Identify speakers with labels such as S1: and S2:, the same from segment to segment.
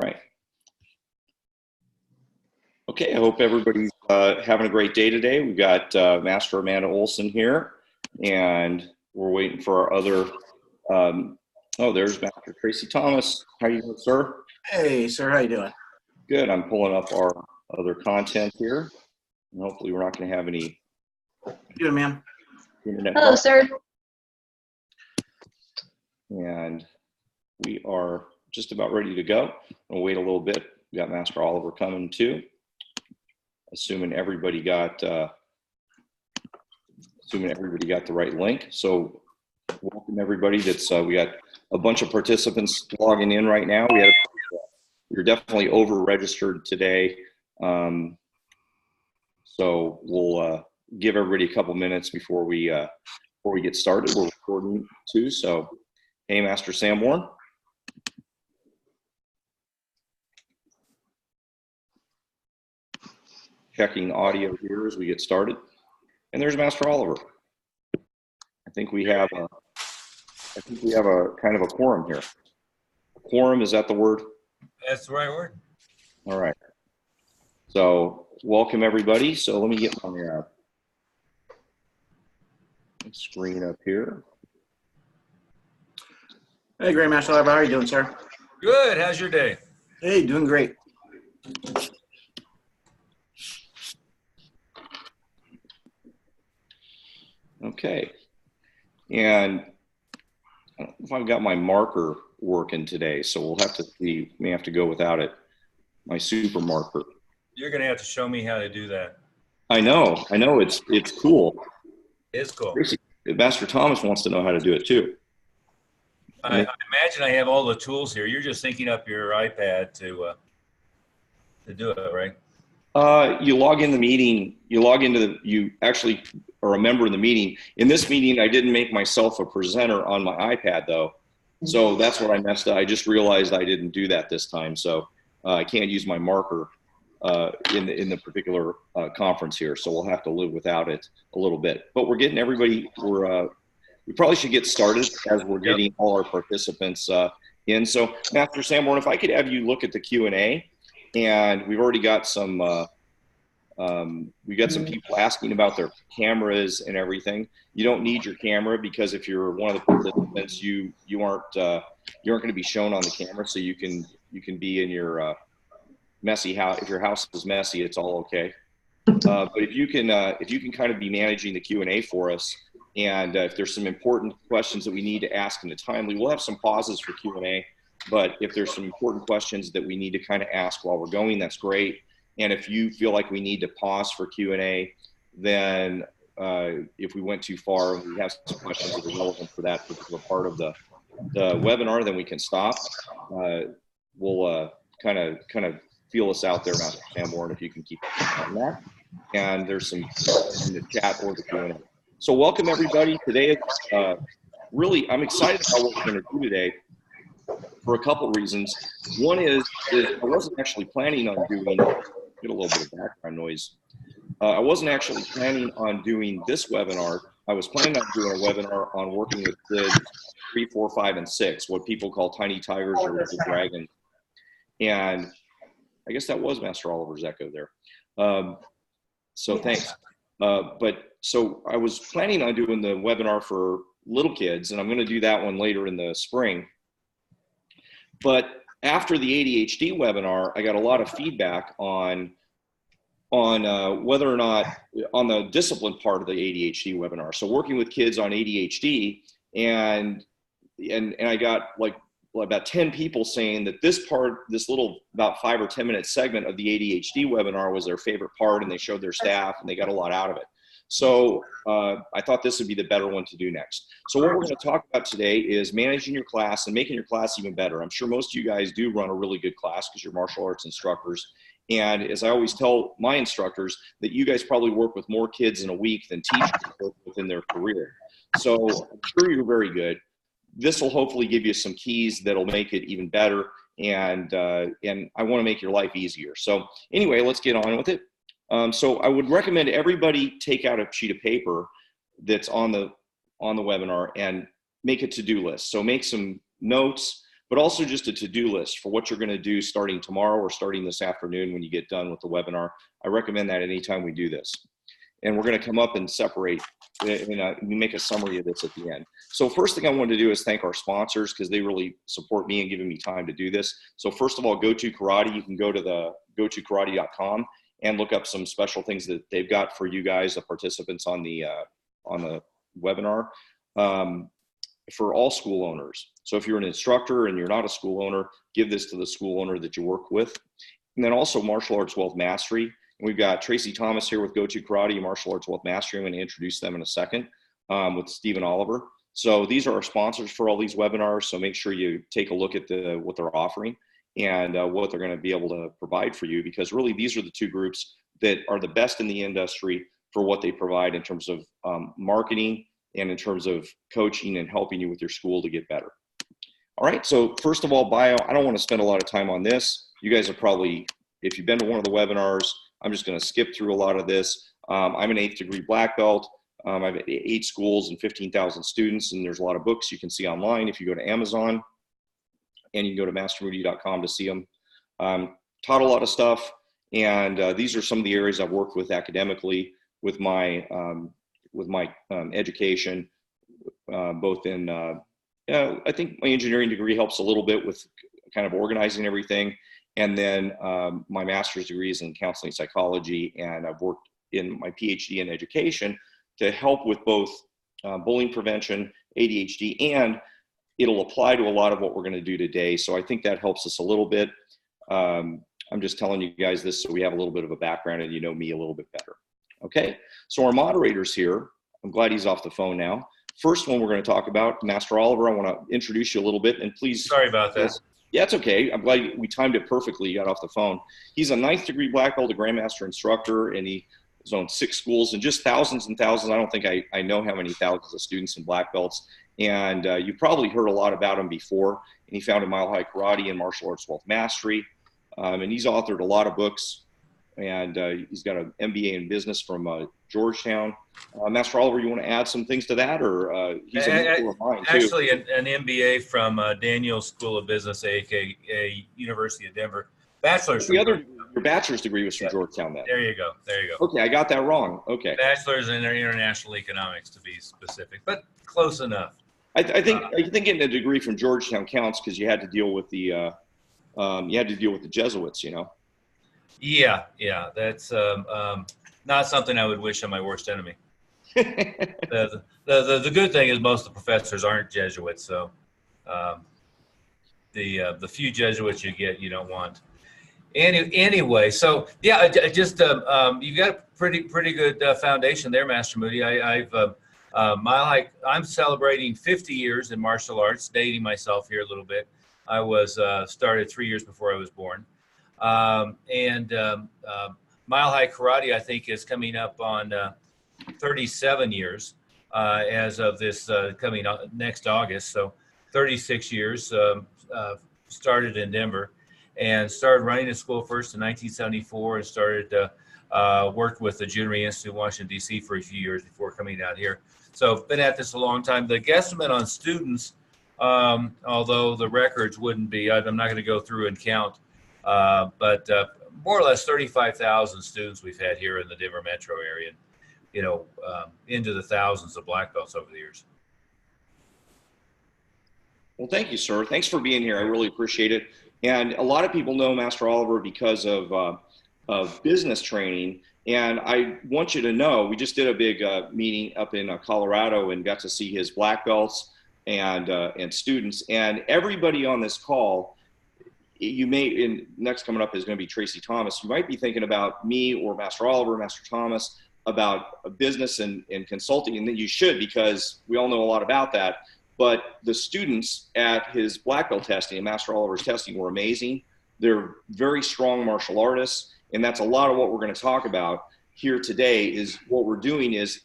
S1: right. Okay, I hope everybody's having a great day today. We've got Master Amanda Olson here, and we're waiting for our other, oh, there's Master Tracy Thomas. How are you doing, sir?
S2: Hey, sir, how you doing?
S1: Good, I'm pulling up our other content here, and hopefully we're not going to have any
S2: Good, ma'am.
S1: internet
S3: Hello, sir.
S1: And we are just about ready to go. We'll wait a little bit. We got Master Oliver coming too. Assuming everybody got the right link. So welcome everybody. That's we got a bunch of participants logging in right now. We're definitely over registered today. So we'll give everybody a couple minutes before we get started. We're recording too. So hey, Master Sam Warren. Checking audio here as we get started. And there's Master Oliver. I think we have a kind of a quorum here. Quorum, is that the word?
S4: That's the right word.
S1: All right. So welcome everybody. So let me get my screen up here.
S2: Hey, Grandmaster Oliver, how are you doing, sir?
S4: Good. How's your day?
S2: Hey, doing great.
S1: Okay. And I don't know if I've got my marker working today, so we'll have to see. May have to go without it. My super marker.
S4: You're going to have to show me how to do that.
S1: I know. It's cool.
S4: It's cool.
S1: Master Thomas wants to know how to do it too.
S4: I imagine I have all the tools here. You're just syncing up your iPad to do it, right?
S1: You log in the meeting. You actually are a member in the meeting. In this meeting, I didn't make myself a presenter on my iPad though, so that's what I messed up. I just realized I didn't do that this time, so I can't use my marker in the particular conference here. So we'll have to live without it a little bit. But we're getting everybody. We probably should get started as we're getting all our participants in. So Master Sam Warren, if I could have you look at the Q&A, and we've already got some people asking about their cameras and everything. You don't need your camera because if you're one of the participants, you aren't going to be shown on the camera, so you can be in your messy house. If your house is messy, it's all okay. But if you can kind of be managing the Q&A for us. And if there's some important questions that we need to ask in a timely, we'll have some pauses for Q&A. But if there's some important questions that we need to kind of ask while we're going, that's great. And if you feel like we need to pause for Q&A, then if we went too far and we have some questions that are relevant for that particular part of the webinar, then we can stop. We'll kind of feel us out there, Master Sam Warren, if you can keep on that. And there's some in the chat or the Q&A. So welcome everybody. Today, really, I'm excited about what we're going to do today for a couple of reasons. One is I wasn't actually planning on doing, get a little bit of background noise. I wasn't actually planning on doing this webinar. I was planning on doing a webinar on working with kids 3, 4, 5, and 6, what people call tiny tigers or little dragons. And I guess that was Master Oliver's echo there. So thanks. So I was planning on doing the webinar for little kids, and I'm going to do that one later in the spring. But after the ADHD webinar, I got a lot of feedback on whether or not, on the discipline part of the ADHD webinar. So working with kids on ADHD, and I got like about 10 people saying that this little about 5 or 10 minute segment of the ADHD webinar was their favorite part, and they showed their staff and they got a lot out of it. So I thought this would be the better one to do next. So what we're going to talk about today is managing your class and making your class even better. I'm sure most of you guys do run a really good class because you're martial arts instructors. And as I always tell my instructors, that you guys probably work with more kids in a week than teachers work within their career. So I'm sure you're very good. This will hopefully give you some keys that'll make it even better. And I want to make your life easier. So anyway, let's get on with it. So I would recommend everybody take out a sheet of paper that's on the webinar and make a to-do list. So make some notes, but also just a to-do list for what you're going to do starting tomorrow or starting this afternoon when you get done with the webinar. I recommend that anytime we do this. And we're going to come up and separate and make a summary of this at the end. So first thing I wanted to do is thank our sponsors because they really support me and giving me time to do this. So first of all, Go To Karate. You can go to the gotokarate.com and look up some special things that they've got for you guys, the participants on the webinar, for all school owners. So if you're an instructor and you're not a school owner, give this to the school owner that you work with. And then also Martial Arts Wealth Mastery. We've got Tracy Thomas here with Go To Karate and Martial Arts Wealth Mastery. I'm going to introduce them in a second with Stephen Oliver. So these are our sponsors for all these webinars. So make sure you take a look at what they're offering and what they're going to be able to provide for you, because really these are the two groups that are the best in the industry for what they provide in terms of marketing and in terms of coaching and helping you with your school to get better. All right, so first of all, bio. I don't want to spend a lot of time on this. You guys are probably, if you've been to one of the webinars, I'm just going to skip through a lot of this. I'm an 8th degree black belt. I have 8 schools and 15,000 students, and there's a lot of books you can see online if you go to Amazon, and you can go to mastermoody.com to see them. Taught a lot of stuff, and these are some of the areas I've worked with academically with my education, both in, I think my engineering degree helps a little bit with kind of organizing everything. And then my master's degree is in counseling psychology, and I've worked in my Ph.D. in education to help with both bullying prevention, ADHD, and it'll apply to a lot of what we're going to do today. So I think that helps us a little bit. I'm just telling you guys this so we have a little bit of a background and you know me a little bit better. Okay, so our moderators here, I'm glad he's off the phone now. First one we're going to talk about, Master Oliver. I want to introduce you a little bit, and please.
S4: Sorry about that.
S1: Yeah, it's okay. I'm glad we timed it perfectly. You got off the phone. He's a 9th degree black belt, a grandmaster instructor, and he has owned 6 schools and just thousands and thousands. I don't think I know how many thousands of students and black belts. And you probably heard a lot about him before. And he founded Mile High Karate and Martial Arts Wealth Mastery. And he's authored a lot of books. And he's got an MBA in business from Georgetown. Master Oliver, you want to add some things to that, or he's a mentor of mine too?
S4: Actually, an MBA from Daniels School of Business, aka University of Denver. Bachelor's.
S1: Your bachelor's degree was from Georgetown, then.
S4: There you go. There you go.
S1: Okay, I got that wrong. Okay.
S4: Bachelor's in international economics, to be specific, but close enough.
S1: I think getting a degree from Georgetown counts because you had to deal with the Jesuits, you know. Yeah,
S4: that's not something I would wish on my worst enemy. The good thing is most of the professors aren't Jesuits, so the few Jesuits you get, you don't want. Anyway, so yeah, just you've got a pretty good foundation there, Master Moody. I'm celebrating 50 years in martial arts, dating myself here a little bit. I was started 3 years before I was born. Mile High Karate, I think, is coming up on 37 years as of this coming next August. So 36 years, started in Denver and started running a school first in 1974 and started worked with the Junior Institute in Washington, D.C. for a few years before coming out here. So been at this a long time. The guesstimate on students, although the records wouldn't be, I'm not going to go through and count, but more or less 35,000 students we've had here in the Denver metro area, you know, into the thousands of black belts over the years.
S1: Well, thank you, sir. Thanks for being here. I really appreciate it. And a lot of people know Master Oliver because of business training. And I want you to know, we just did a big meeting up in Colorado and got to see his black belts and students. And everybody on this call, you may, and next coming up is going to be Tracy Thomas. You might be thinking about me or Master Oliver, Master Thomas, about a business and consulting, and then you should, because we all know a lot about that. But the students at his black belt testing and Master Oliver's testing were amazing. They're very strong martial artists, and that's a lot of what we're going to talk about here today. Is what we're doing is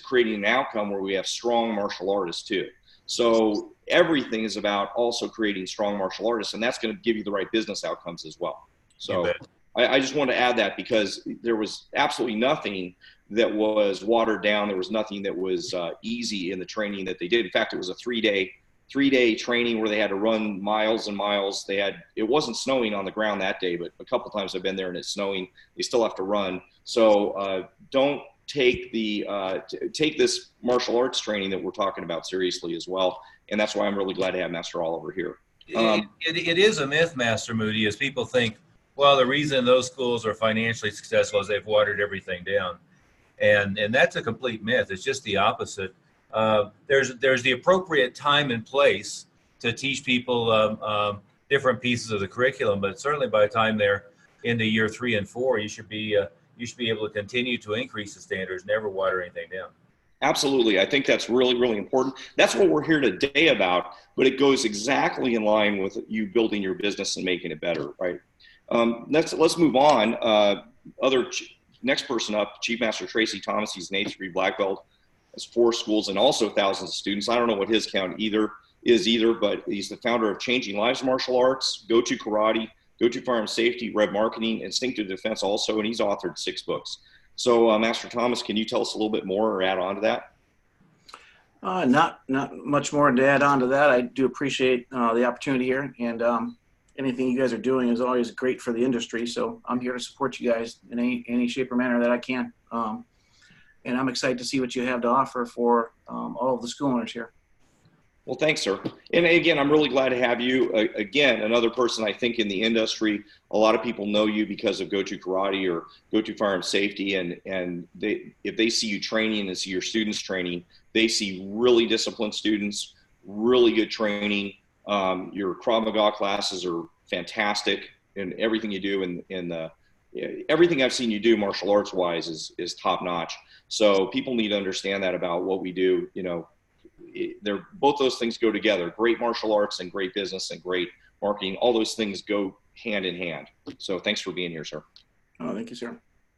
S1: creating an outcome where we have strong martial artists too. So everything is about also creating strong martial artists, and that's going to give you the right business outcomes as well. So I just want to add that, because there was absolutely nothing that was watered down. There was nothing that was easy in the training that they did. In fact, it was a 3-day 3-day training where they had to run miles and miles. It wasn't snowing on the ground that day, but a couple times I've been there and it's snowing. They still have to run. So don't take take this martial arts training that we're talking about seriously as well. And that's why I'm really glad to have Master Oliver here.
S4: It is a myth, Master Moody, as people think, well, the reason those schools are financially successful is they've watered everything down. And that's a complete myth. It's just the opposite. There's the appropriate time and place to teach people different pieces of the curriculum, but certainly by the time they're into year 3 and 4, you should be able to continue to increase the standards, never water anything down. Absolutely.
S1: I think that's really, really important. That's what we're here today about, but it goes exactly in line with you building your business and making it better, right? Let's move on. Next person up, Chief Master Tracy Thomas. He's an 8th degree black belt, has 4 schools and also thousands of students. I don't know what his count is either, but he's the founder of Changing Lives Martial Arts, Go To Karate, Go To Firearm Safety, Rev Marketing, Instinctive Defense also, and he's authored 6 books. So Master Thomas, can you tell us a little bit more or add on to that?
S2: Not much more to add on to that. I do appreciate the opportunity here, and anything you guys are doing is always great for the industry. So I'm here to support you guys in any shape or manner that I can. And I'm excited to see what you have to offer for all of the school owners here.
S1: Well, thanks, sir. And again, I'm really glad to have you. Again, another person I think in the industry, a lot of people know you because of Go To Karate or Go To Firearm Safety. And if they see you training and see your students training, they see really disciplined students, really good training. Your Krav Maga classes are fantastic, and everything you do everything I've seen you do martial arts wise is top notch. So people need to understand that about what we do. You know, both those things go together. Great martial arts and great business and great marketing. All those things go hand in hand. So thanks for being here, sir.
S2: Oh, thank you, sir.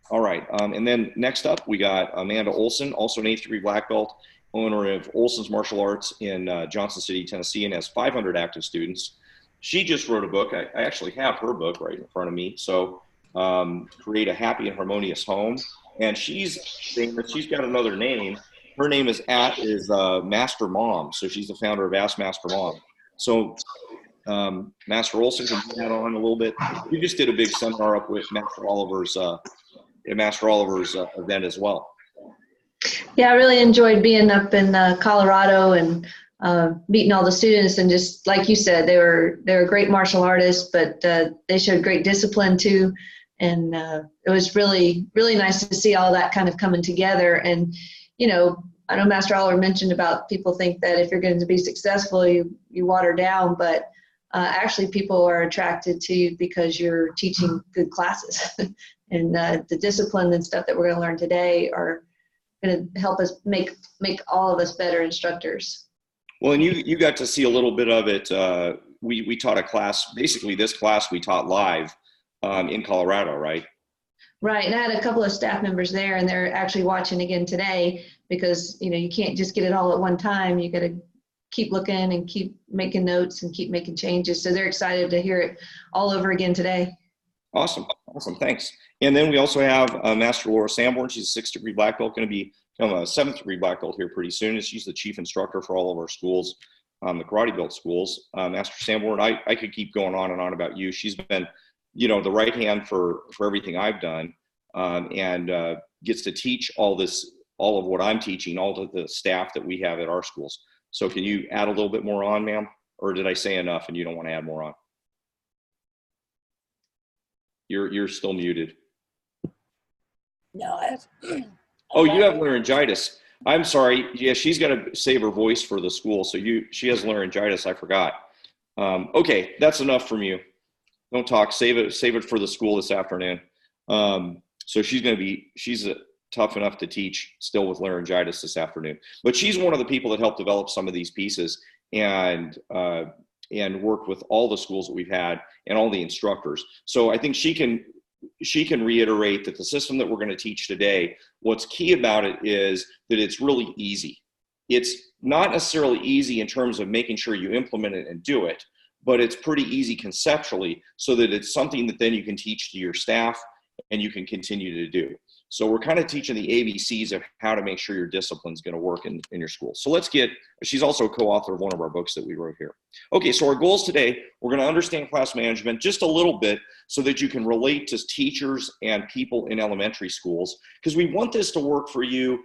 S1: All right. And then next up, we got Amanda Olson, also an 8th degree black belt, owner of Olson's Martial Arts in Johnson City, Tennessee, and has 500 active students. She just wrote a book. I actually have her book right in front of me. So Create a Happy and Harmonious Home. And she's got another name. Her name is Master Mom. So she's the founder of Ask Master Mom. So Master Olson, can you add on a little bit? We just did a big seminar up with Master Oliver's event as well.
S3: Yeah, I really enjoyed being up in Colorado and meeting all the students, and just like you said, they were great martial artists, but they showed great discipline too, and it was really, really nice to see all that kind of coming together. And you know, I know Master Oliver mentioned about people think that if you're going to be successful, you water down, but actually people are attracted to you because you're teaching good classes, and the discipline and stuff that we're going to learn today are going to help us make all of us better instructors.
S1: Well, and you got to see a little bit of it. We taught a class, basically this class we taught live in Colorado, right?
S3: Right, and I had a couple of staff members there, and they're actually watching again today because, you know, you can't just get it all at one time. You got to keep looking and keep making notes and keep making changes. So they're excited to hear it all over again today.
S1: Awesome, thanks. And then we also have Master Laura Sanborn. She's a 6th degree black belt, going to become a 7th degree black belt here pretty soon. And she's the chief instructor for all of our schools, the KarateBuilt schools. Master Sanborn, I could keep going on and on about you. She's been, you know, the right hand for everything I've done, and gets to teach all of what I'm teaching, all of the staff that we have at our schools. So can you add a little bit more on, ma'am? Or did I say enough and you don't want to add more on? You're still muted.
S5: No,
S1: Oh, you have laryngitis. I'm sorry. Yeah, she's got to save her voice for the school. So she has laryngitis. I forgot. Okay, that's enough from you. Don't talk. Save it for the school this afternoon. So she's tough enough to teach still with laryngitis this afternoon. But she's one of the people that helped develop some of these pieces and worked with all the schools that we've had and all the instructors. So I think she can reiterate that the system that we're going to teach today, what's key about it is that it's really easy. It's not necessarily easy in terms of making sure you implement it and do it, but it's pretty easy conceptually so that it's something that then you can teach to your staff and you can continue to do. So we're kind of teaching the ABCs of how to make sure your discipline is going to work in your school. So let's get, she's also a co-author of one of our books that we wrote here. Okay, so our goals today, we're going to understand class management just a little bit so that you can relate to teachers and people in elementary schools, because we want this to work for you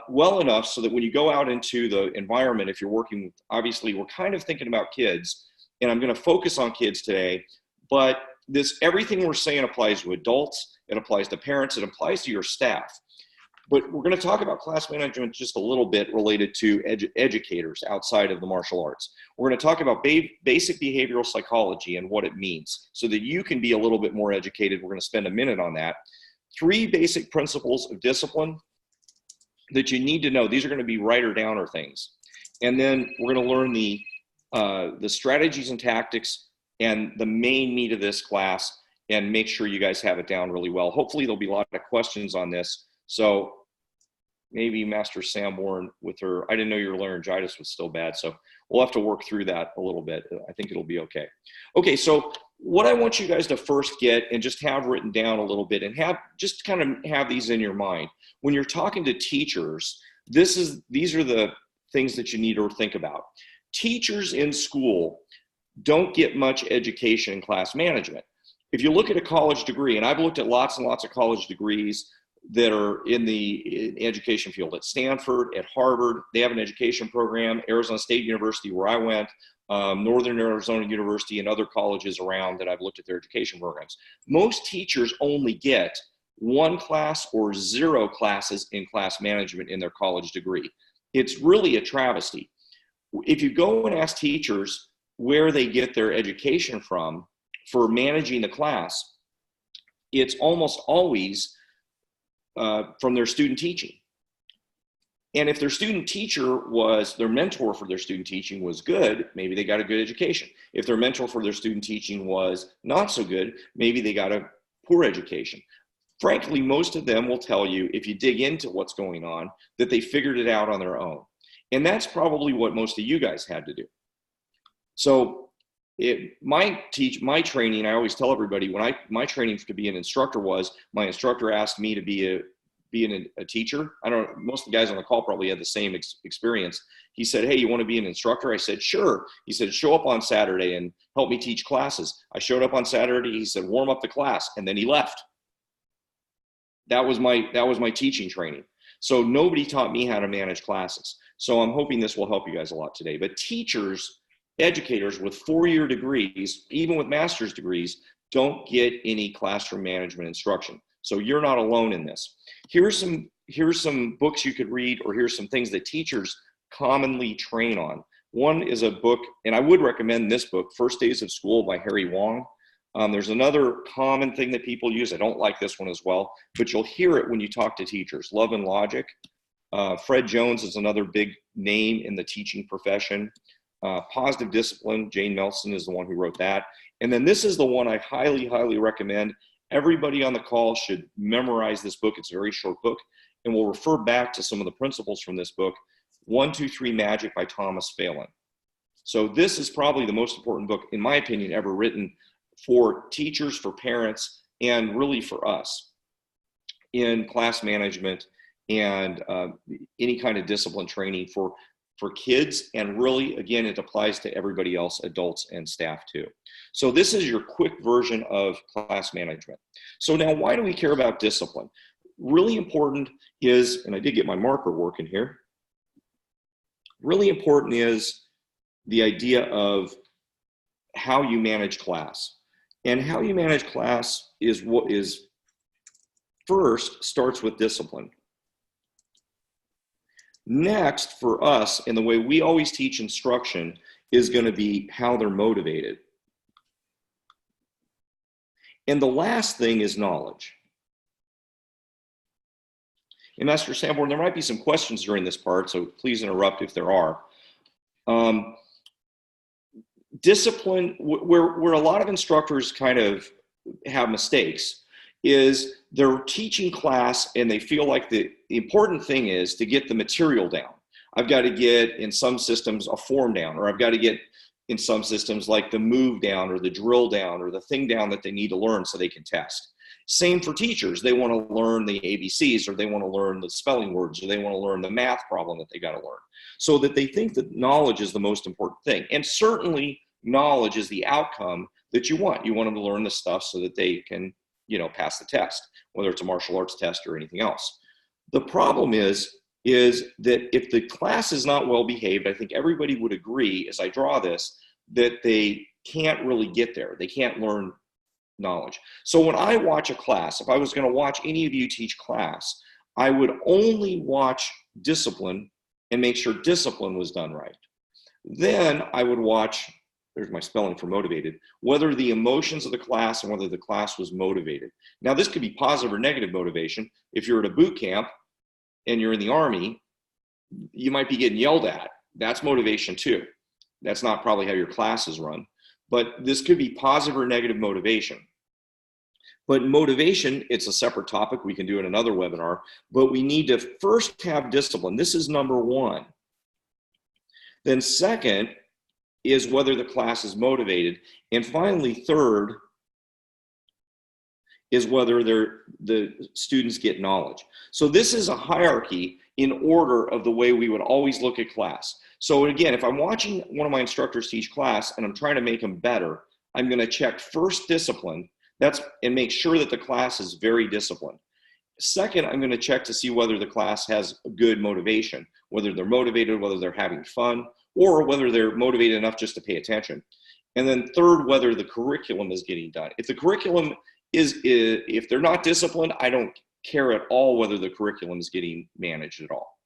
S1: well enough so that when you go out into the environment, if you're working, obviously we're kind of thinking about kids, and I'm going to focus on kids today, but everything we're saying applies to adults, it applies to parents, it applies to your staff. But we're going to talk about class management just a little bit related to educators outside of the martial arts. We're going to talk about basic behavioral psychology and what it means so that you can be a little bit more educated. We're going to spend a minute on that. 3 basic principles of discipline that you need to know. These are going to be write or downer things. And then we're going to learn the strategies and tactics and the main meat of this class, and make sure you guys have it down really well. Hopefully there'll be a lot of questions on this. So maybe Master Sanborn with her, I didn't know your laryngitis was still bad, so we'll have to work through that a little bit. I think it'll be okay. Okay, so what I want you guys to first get and just have written down a little bit and just kind of have these in your mind. When you're talking to teachers, these are the things that you need to think about. Teachers in school don't get much education in class management. If you look at a college degree, and I've looked at lots and lots of college degrees that are in the education field, at Stanford, at Harvard, they have an education program, Arizona State University where I went, Northern Arizona University, and other colleges around that I've looked at their education programs. Most teachers only get 1 class or 0 classes in class management in their college degree. It's really a travesty. If you go and ask teachers where they get their education from for managing the class, it's almost always from their student teaching. And if their student teacher their mentor for their student teaching was good, maybe they got a good education. If their mentor for their student teaching was not so good, maybe they got a poor education. Frankly, most of them will tell you, if you dig into what's going on, that they figured it out on their own. And that's probably what most of you guys had to do. So my training, I always tell everybody, my training to be an instructor was, my instructor asked me to be a teacher. I don't know, most of the guys on the call probably had the same experience. He said, hey, you want to be an instructor? I said, sure. He said, show up on Saturday and help me teach classes. I showed up on Saturday. He said, warm up the class. And then he left. That was my teaching training. So nobody taught me how to manage classes. So I'm hoping this will help you guys a lot today. But teachers, educators with 4-year degrees, even with master's degrees, don't get any classroom management instruction. So you're not alone in this. Here's some books you could read, or here's some things that teachers commonly train on. One is a book, and I would recommend this book, First Days of School by Harry Wong. There's another common thing that people use. I don't like this one as well, but you'll hear it when you talk to teachers. Love and Logic. Fred Jones is another big name in the teaching profession. Positive Discipline, Jane Nelson is the one who wrote that. And then this is the one I highly, highly recommend. Everybody on the call should memorize this book. It's a very short book, and we'll refer back to some of the principles from this book, 1, 2, 3 Magic by Thomas Phelan. So this is probably the most important book, in my opinion, ever written for teachers, for parents, and really for us in class management and any kind of discipline training for kids. And really, again, it applies to everybody else, adults and staff too. So this is your quick version of class management. So now, why do we care about discipline? Really important is, and I did get my marker working here, really important is the idea of how you manage class. And how you manage class is what is first starts with discipline. Next, for us, and the way we always teach instruction, is going to be how they're motivated. And the last thing is knowledge. And Master Sanborn, there might be some questions during this part, so please interrupt if there are. Discipline, where a lot of instructors kind of have mistakes, is they're teaching class and they feel like the important thing is to get the material down. I've got to get, in some systems, a form down, or I've got to get, in some systems, like the move down or the drill down or the thing down that they need to learn so they can test. Same for teachers. They want to learn the ABCs, or they want to learn the spelling words, or they want to learn the math problem that they got to learn. So that they think that knowledge is the most important thing. And certainly knowledge is the outcome that you want. You want them to learn the stuff so that they can, you know, pass the test, whether it's a martial arts test or anything else. The problem is that if the class is not well behaved, I think everybody would agree as I draw this, that they can't really get there. They can't learn knowledge. So when I watch a class, if I was going to watch any of you teach class, I would only watch discipline and make sure discipline was done right. Then I would watch, there's my spelling for motivated, whether the emotions of the class and whether the class was motivated. Now this could be positive or negative motivation. If you're at a boot camp and you're in the Army, you might be getting yelled at. That's motivation too. That's not probably how your class is run. But this could be positive or negative motivation. But motivation, it's a separate topic. We can do in another webinar. But we need to first have discipline. This is number one. Then second is whether the class is motivated. And finally, third is whether the students get knowledge. So this is a hierarchy in order of the way we would always look at class. So again, if I'm watching one of my instructors teach class and I'm trying to make them better, I'm going to check first discipline, and make sure that the class is very disciplined. Second, I'm going to check to see whether the class has good motivation, whether they're motivated, whether they're having fun, or whether they're motivated enough just to pay attention. And then third, whether the curriculum is getting done. If the curriculum if they're not disciplined, I don't care at all whether the curriculum is getting managed at all.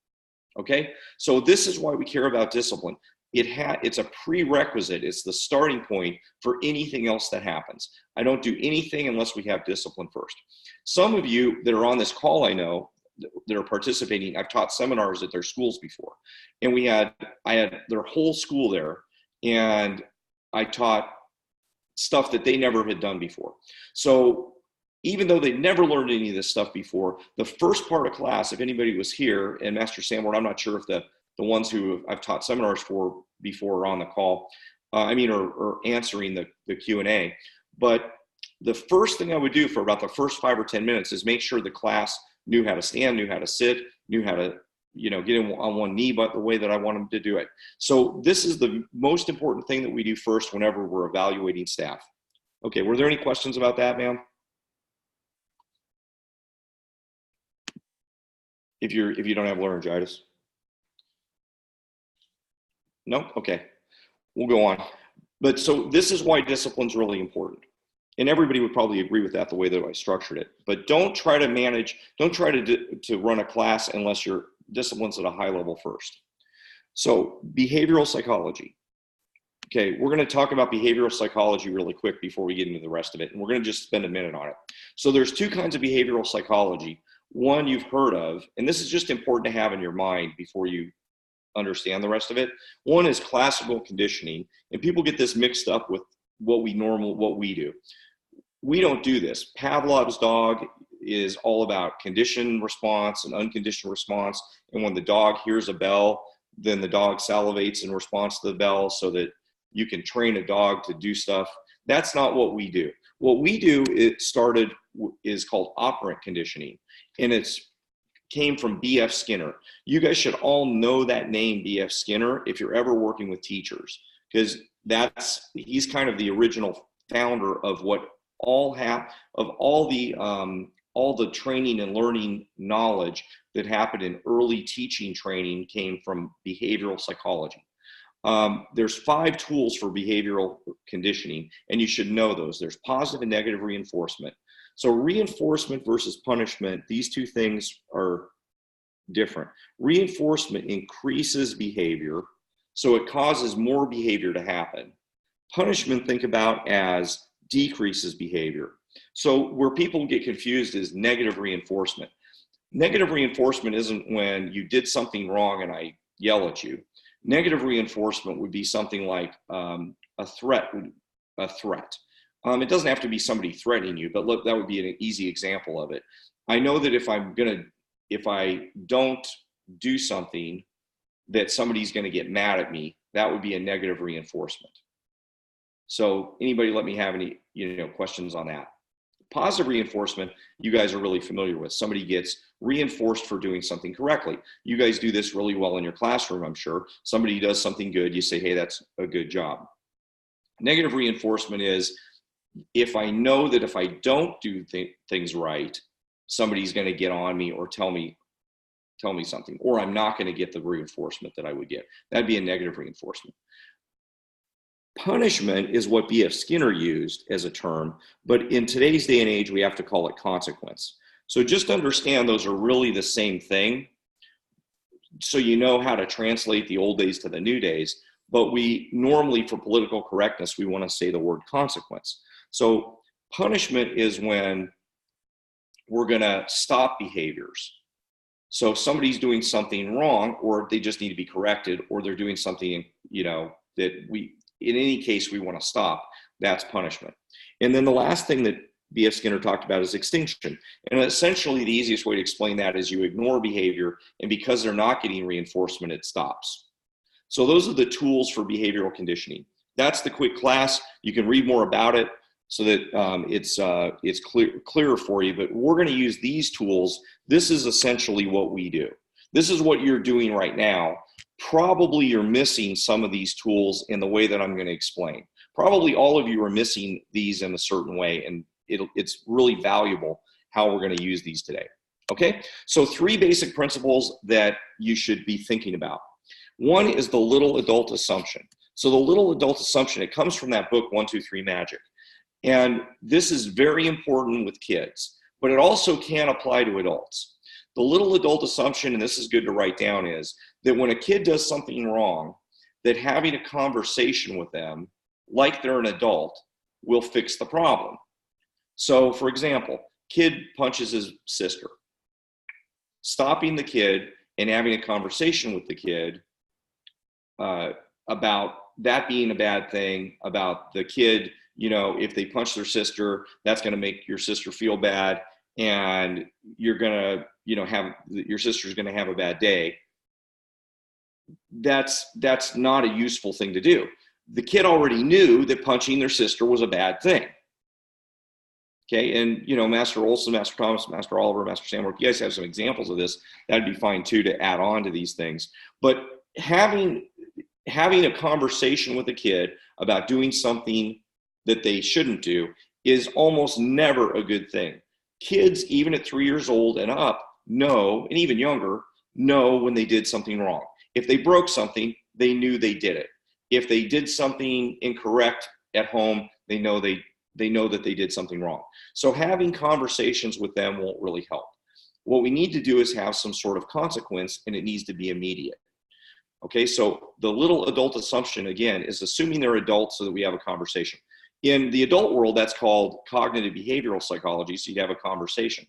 S1: Okay, so this is why we care about discipline. It's a prerequisite. It's the starting point for anything else that happens. I don't do anything unless we have discipline first. Some of you that are on this call, I know, that are participating, I've taught seminars at their schools before. And I had their whole school there, and I taught stuff that they never had done before. So even though they never learned any of this stuff before, the first part of class, if anybody was here, and Master Sanborn, I'm not sure if the ones who I've taught seminars for before are on the call, or answering the Q&A. But the first thing I would do for about the first 5 or 10 minutes is make sure the class knew how to stand, knew how to sit, knew how to, get in on one knee, but the way that I want them to do it. So this is the most important thing that we do first whenever we're evaluating staff. Okay, were there any questions about that, ma'am? If you don't have laryngitis? No? Okay, we'll go on. But so this is why discipline is really important. And everybody would probably agree with that the way that I structured it. But don't try to run a class unless your discipline's at a high level first. So behavioral psychology. Okay, we're going to talk about behavioral psychology really quick before we get into the rest of it. And we're going to just spend a minute on it. So there's two kinds of behavioral psychology. One you've heard of, and this is just important to have in your mind before you understand the rest of it. One is classical conditioning, and people get this mixed up with what we do. We don't do this. Pavlov's dog is all about conditioned response and unconditioned response. And when the dog hears a bell, then the dog salivates in response to the bell so that you can train a dog to do stuff. That's not what we do. What we do, is called operant conditioning. And it's came from B.F. Skinner. You guys should all know that name, B.F. Skinner, if you're ever working with teachers, because he's kind of the original founder of all the training and learning knowledge that happened in early teaching training came from behavioral psychology. There's 5 tools for behavioral conditioning, and you should know those. There's positive and negative reinforcement. So reinforcement versus punishment, these two things are different. Reinforcement increases behavior, so it causes more behavior to happen. Punishment, think about as decreases behavior. So where people get confused is negative reinforcement. Negative reinforcement isn't when you did something wrong and I yell at you. Negative reinforcement would be something like a threat. It doesn't have to be somebody threatening you, but look, that would be an easy example of it. I know that if I don't do something, that somebody's going to get mad at me. That would be a negative reinforcement. So anybody let me have any, questions on that? Positive reinforcement, you guys are really familiar with. Somebody gets reinforced for doing something correctly. You guys do this really well in your classroom, I'm sure. Somebody does something good, you say, hey, that's a good job. Negative reinforcement is if I know that if I don't do things right, somebody's going to get on me or tell me something, or I'm not going to get the reinforcement that I would get. That'd be a negative reinforcement. Punishment is what B.F. Skinner used as a term, but in today's day and age, we have to call it consequence. So just understand those are really the same thing. So you know how to translate the old days to the new days, but we normally, for political correctness, we want to say the word consequence. So punishment is when we're going to stop behaviors. So if somebody's doing something wrong, or they just need to be corrected, or they're doing something, you know, that we, in any case, we want to stop, that's punishment. And then the last thing that B.F. Skinner talked about is extinction. And essentially the easiest way to explain that is you ignore behavior, and because they're not getting reinforcement, it stops. So those are the tools for behavioral conditioning. That's the quick class. You can read more about it so that it's clearer for you, but we're going to use these tools. This is essentially what we do. This is what you're doing right now. Probably you're missing some of these tools in the way that I'm going to explain. Probably all of you are missing these in a certain way, and it's really valuable how we're going to use these today. Okay, so 3 basic principles that you should be thinking about. One is the little adult assumption. So the little adult assumption, it comes from that book, 1, 2, 3 Magic. And this is very important with kids, but it also can apply to adults. The little adult assumption, and this is good to write down, is that when a kid does something wrong, that having a conversation with them, like they're an adult, will fix the problem. So for example, kid punches his sister. Stopping the kid and having a conversation with the kid about that being a bad thing, about the kid, you know, if they punch their sister, that's going to make your sister feel bad, and you're going to, you know, your sister's going to have a bad day. That's not a useful thing to do. The kid already knew that punching their sister was a bad thing. Okay, and you know, Master Olson, Master Thomas, Master Oliver, Master Samuel, if you guys have some examples of this, that'd be fine too, to add on to these things. But having a conversation with a kid about doing something that they shouldn't do is almost never a good thing. Kids, even at 3 years old and up, know, and even younger, know when they did something wrong. If they broke something, they knew they did it. If they did something incorrect at home, they know that they did something wrong. So having conversations with them won't really help. What we need to do is have some sort of consequence, and it needs to be immediate. Okay, so the little adult assumption, again, is assuming they're adults so that we have a conversation. In the adult world, that's called cognitive behavioral psychology, so you'd have a conversation.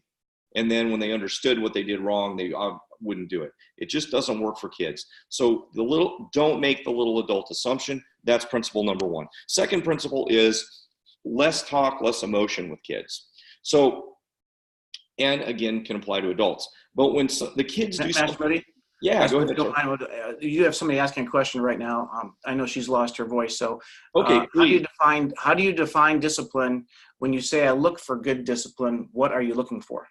S1: And then when they understood what they did wrong, they wouldn't do it. It just doesn't work for kids. So don't make the little adult assumption. That's principle number 1. Second principle is less talk, less emotion with kids. So, and again, can apply to adults. But when the kids do something, yeah, go ahead.
S2: You have somebody asking a question right now. I know she's lost her voice. So,
S1: okay,
S2: how do you define discipline? When you say I look for good discipline, what are you looking for?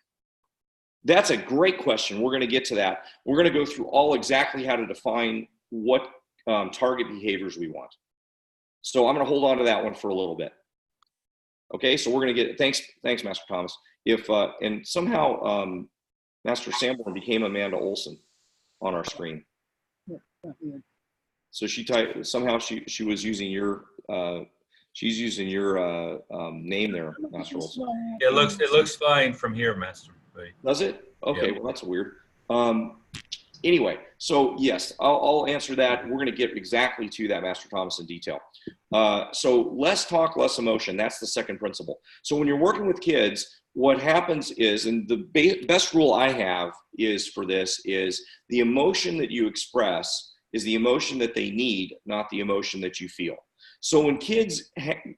S1: That's a great question. We're going to get to that. We're going to go through exactly how to define what target behaviors we want. So I'm going to hold on to that one for a little bit. Okay, so we're going to get, thanks, Master Thomas. And somehow Master Sanborn became Amanda Olson on our screen. So somehow she was using your, she's using your name there, Master Olson.
S4: Yeah, it looks fine from here, Master.
S1: Does it? Okay,
S4: yeah.
S1: Well, that's weird. Anyway, so yes, I'll answer that. We're going to get exactly to that, Master Thomas, in detail. So less talk, less emotion. That's the second principle. So when you're working with kids, what happens is, and the best rule I have is for this is the emotion that you express is the emotion that they need, not the emotion that you feel. So when kids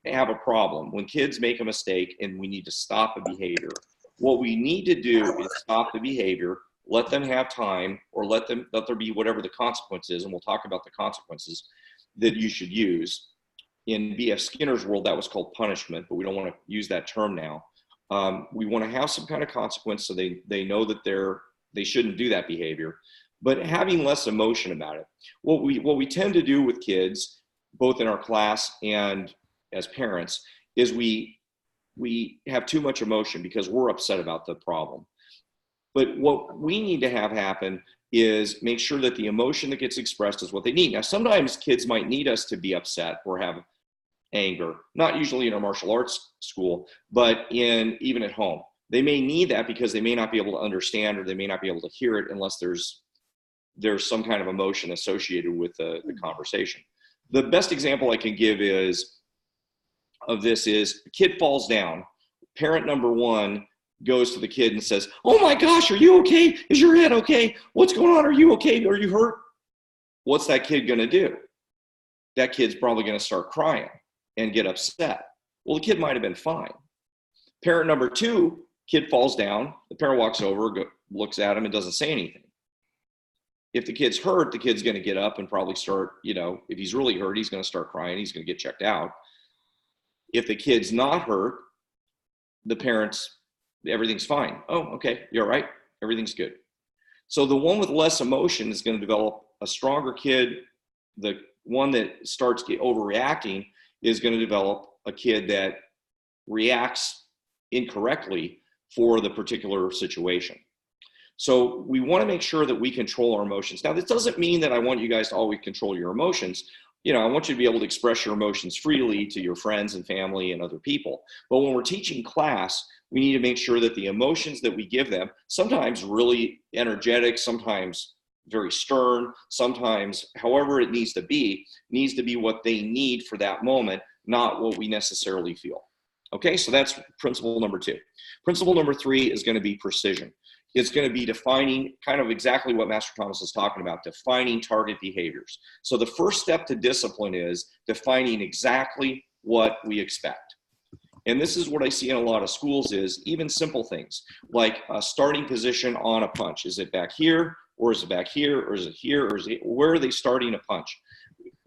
S1: have a problem, when kids make a mistake and we need to stop a behavior, what we need to do is stop the behavior, let them have time, or let there be whatever the consequence is, and we'll talk about the consequences that you should use. In B.F. Skinner's world, that was called punishment, but we don't want to use that term now. We want to have some kind of consequence so they know that they shouldn't do that behavior, but having less emotion about it. What we tend to do with kids, both in our class and as parents, is we have too much emotion because we're upset about the problem. But what we need to have happen is make sure that the emotion that gets expressed is what they need. Now, sometimes kids might need us to be upset or have anger, not usually in our martial arts school, but even at home. They may need that because they may not be able to understand, or they may not be able to hear it unless there's some kind of emotion associated with the conversation. The best example I can give of this is a kid falls down. Parent number one goes to the kid and says, "Oh my gosh, are you okay? Is your head okay? What's going on? Are you okay? Are you hurt?" What's that kid going to do? That kid's probably going to start crying and get upset. Well, the kid might have been fine. Parent number two, kid falls down. The parent walks over, looks at him, and doesn't say anything. If the kid's hurt, the kid's going to get up and probably start, if he's really hurt, he's going to start crying. He's going to get checked out. If the kid's not hurt, the parents, everything's fine. "Oh, okay, you're all right. Everything's good." So the one with less emotion is going to develop a stronger kid. The one that starts overreacting is going to develop a kid that reacts incorrectly for the particular situation. So we want to make sure that we control our emotions. Now, this doesn't mean that I want you guys to always control your emotions. I want you to be able to express your emotions freely to your friends and family and other people. But when we're teaching class, we need to make sure that the emotions that we give them, sometimes really energetic, sometimes very stern, sometimes however it needs to be what they need for that moment, not what we necessarily feel. Okay, so that's principle number two. Principle number three is going to be precision. It's going to be defining kind of exactly what Master Thomas is talking about, defining target behaviors. So the first step to discipline is defining exactly what we expect. And this is what I see in a lot of schools is even simple things like a starting position on a punch. Is it back here, or is it back here, or is it here, or where are they starting a punch?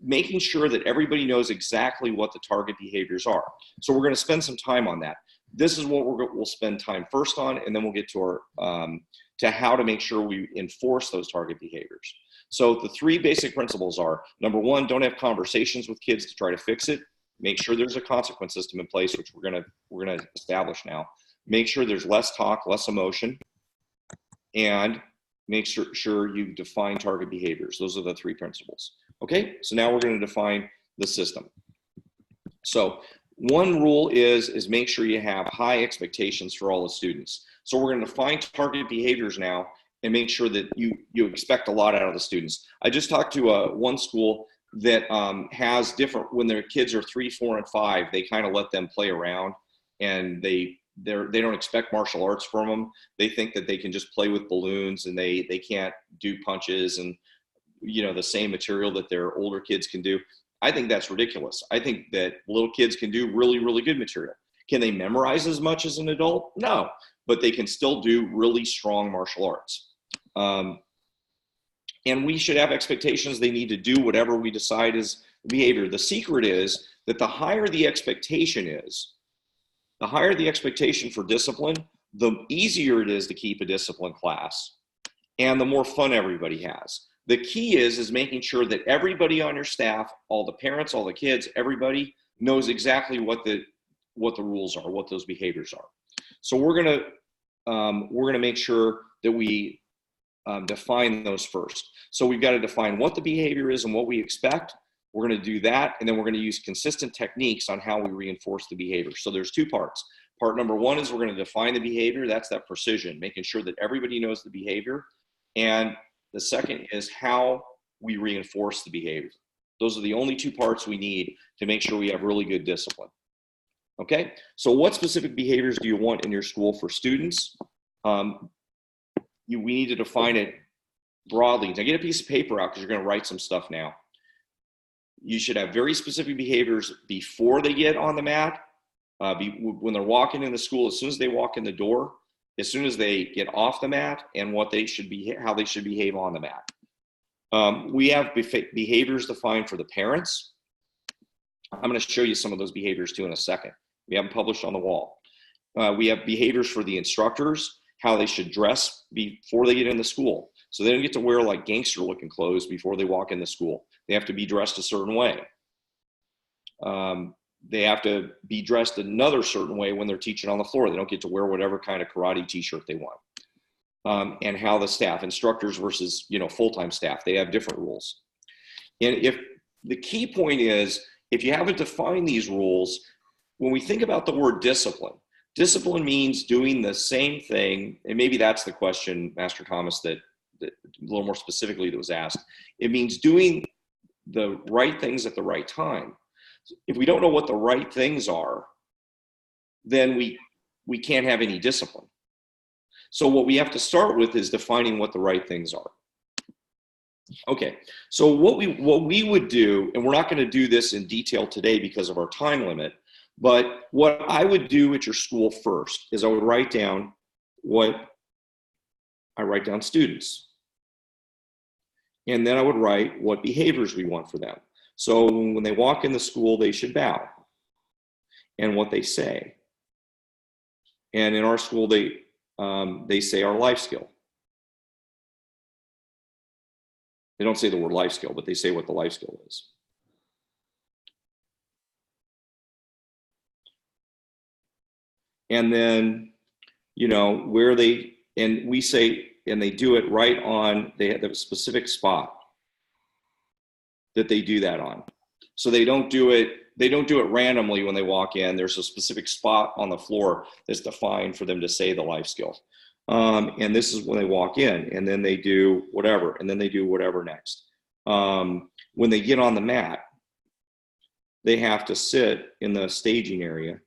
S1: Making sure that everybody knows exactly what the target behaviors are. So we're going to spend some time on that. This is what we'll spend time first on, and then we'll get to to how to make sure we enforce those target behaviors. So the three basic principles are, number one, don't have conversations with kids to try to fix it. Make sure there's a consequence system in place, which we're gonna establish now. Make sure there's less talk, less emotion, and make sure you define target behaviors. Those are the three principles. Okay, so now we're going to define the system. So one rule is make sure you have high expectations for all the students. So we're going to define target behaviors now and make sure that you expect a lot out of the students. I just talked to one school that has different, when their kids are 3, 4, and 5, they kind of let them play around, and they don't expect martial arts from them. They think that they can just play with balloons, and they can't do punches and the same material that their older kids can do. I think that's ridiculous. I think that little kids can do really, really good material. Can they memorize as much as an adult? No, but they can still do really strong martial arts. And we should have expectations. They need to do whatever we decide is behavior. The secret is that the higher the expectation is, the higher the expectation for discipline, the easier it is to keep a disciplined class, and the more fun everybody has. The key is making sure that everybody on your staff, all the parents, all the kids, everybody knows exactly what the rules are, what those behaviors are. So we're gonna make sure that we define those first. So we've got to define what the behavior is and what we expect. We're going to do that, and then we're going to use consistent techniques on how we reinforce the behavior. So there's two parts. Part number one is we're going to define the behavior. That's that precision, making sure that everybody knows the behavior. And the second is how we reinforce the behavior. Those are the only two parts we need to make sure we have really good discipline. Okay, so what specific behaviors do you want in your school for students? We need to define it broadly. Now get a piece of paper out because you're going to write some stuff now. You should have very specific behaviors before they get on the mat, when they're walking in the school, as soon as they walk in the door, as soon as they get off the mat, and what they should be, how they should behave on the mat. We have behaviors defined for the parents. I'm going to show you some of those behaviors too in a second. We have them published on the wall. we have behaviors for the instructors, how they should dress before they get into school. So they don't get to wear like gangster looking clothes before they walk into school. They have to be dressed a certain way. They have to be dressed another certain way when they're teaching on the floor. They don't get to wear whatever kind of karate t-shirt they want. And how the staff, instructors versus, full-time staff, they have different rules. And if the key point is, if you haven't defined these rules, when we think about the word discipline, discipline means doing the same thing. And maybe that's the question, Master Thomas, that a little more specifically that was asked. It means doing the right things at the right time. If we don't know what the right things are, then we can't have any discipline. So what we have to start with is defining what the right things are. Okay, so what we would do, and we're not going to do this in detail today because of our time limit, but what I would do at your school first is I would write down students. And then I would write what behaviors we want for them. So when they walk in the school, they should bow, and what they say. And in our school, they say our life skill. They don't say the word life skill, but they say what the life skill is. And then, where we say, and they do it right on, they have a specific spot that they do that on. So they don't do it randomly when they walk in. There's a specific spot on the floor that's defined for them to say the life skill. And this is when they walk in, and then they do whatever, and then they do whatever next. When they get on the mat, they have to sit in the staging area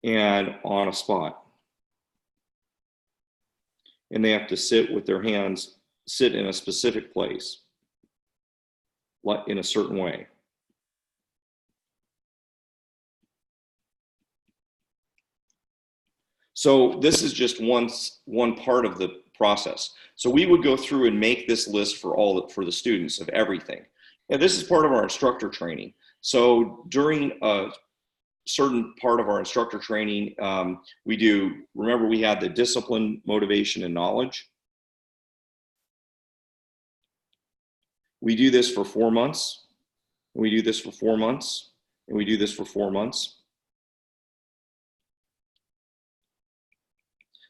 S1: and on a spot. And they have to sit with their hands, sit in a specific place, in a certain way. So this is just one part of the process. So we would go through and make this list for the students of everything. And this is part of our instructor training. So during a certain part of our instructor training, remember we had the discipline, motivation, and knowledge. We do this for 4 months, and we do this for 4 months, and we do this for 4 months.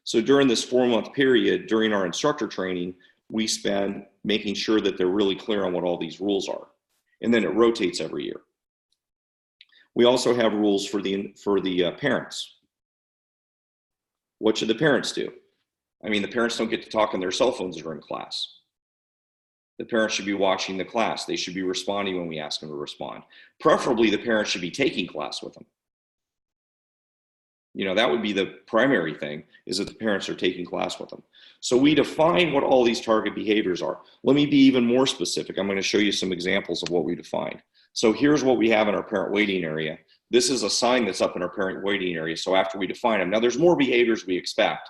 S1: So during this 4-month period, during our instructor training, we spend making sure that they're really clear on what all these rules are. And then it rotates every year. We also have rules for the parents. What should the parents do? I mean, the parents don't get to talk on their cell phones during class. The parents should be watching the class. They should be responding when we ask them to respond. Preferably, the parents should be taking class with them. That would be the primary thing, is that the parents are taking class with them. So we define what all these target behaviors are. Let me be even more specific. I'm going to show you some examples of what we defined. So here's what we have in our parent waiting area. This is a sign that's up in our parent waiting area. So after we define them, now there's more behaviors we expect,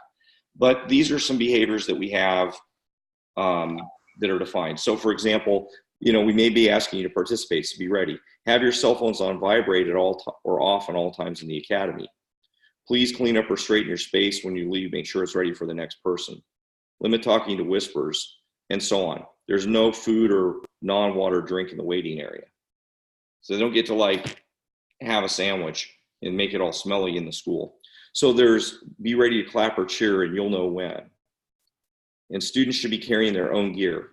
S1: but these are some behaviors that we have that are defined. So for example, we may be asking you to participate, so be ready. Have your cell phones on vibrate at all or off at all times in the academy. Please clean up or straighten your space when you leave. Make sure it's ready for the next person. Limit talking to whispers, and so on. There's no food or non-water drink in the waiting area. So they don't get to have a sandwich and make it all smelly in the school. So there's be ready to clap or cheer, and you'll know when. And students should be carrying their own gear.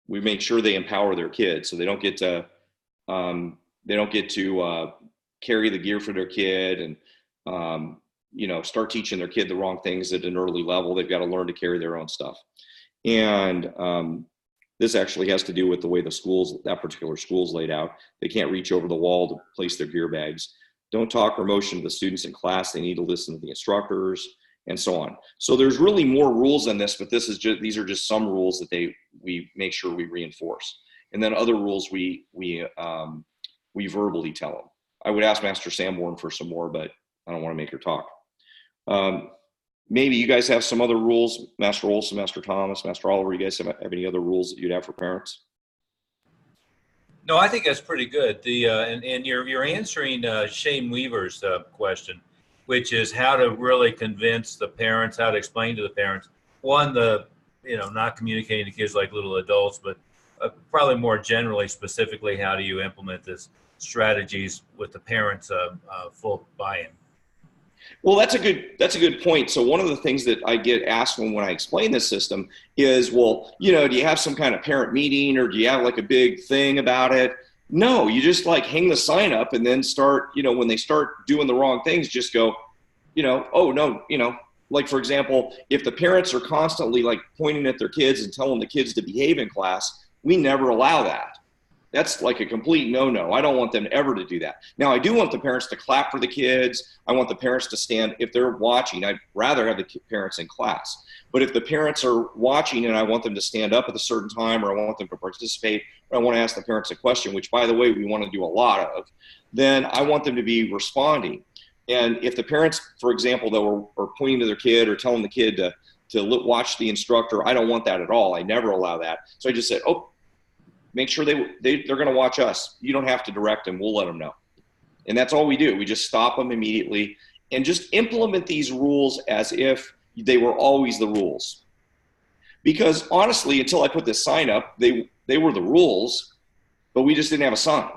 S1: We make sure they empower their kids, so they don't get to carry the gear for their kid and start teaching their kid the wrong things at an early level. They've got to learn to carry their own stuff. And this actually has to do with the way that particular school's laid out. They can't reach over the wall to place their gear bags. Don't talk or motion to the students in class. They need to listen to the instructors, and so on. So there's really more rules than this, but these are just some rules that we make sure we reinforce. And then other rules we verbally tell them. I would ask Master Sanborn for some more, but I don't want to make her talk. Maybe you guys have some other rules, Master Olson, Master Thomas, Master Oliver. You guys have any other rules that you'd have for parents?
S4: No, I think that's pretty good. And you're answering Shane Weaver's question, which is how to really convince the parents, how to explain to the parents, one, not communicating to kids like little adults, but probably more generally, specifically, how do you implement this strategies with the parents' full buy-in?
S1: Well, that's a good point. So one of the things that I get asked when I explain this system is, well, do you have some kind of parent meeting, or do you have like a big thing about it? No, you just like hang the sign up and then start, when they start doing the wrong things, just go, oh no, like for example, if the parents are constantly like pointing at their kids and telling the kids to behave in class, we never allow that. That's like a complete no-no. I don't want them ever to do that. Now, I do want the parents to clap for the kids. I want the parents to stand. If they're watching, I'd rather have the parents in class. But if the parents are watching and I want them to stand up at a certain time, or I want them to participate, or I want to ask the parents a question, which, by the way, we want to do a lot of, then I want them to be responding. And if the parents, for example, though, are pointing to their kid or telling the kid to watch the instructor, I don't want that at all. I never allow that. So I just said, oh, make sure they're going to watch us. You don't have to direct them. We'll let them know. And that's all we do. We just stop them immediately and just implement these rules as if they were always the rules. Because honestly, until I put this sign up, they were the rules, but we just didn't have a sign.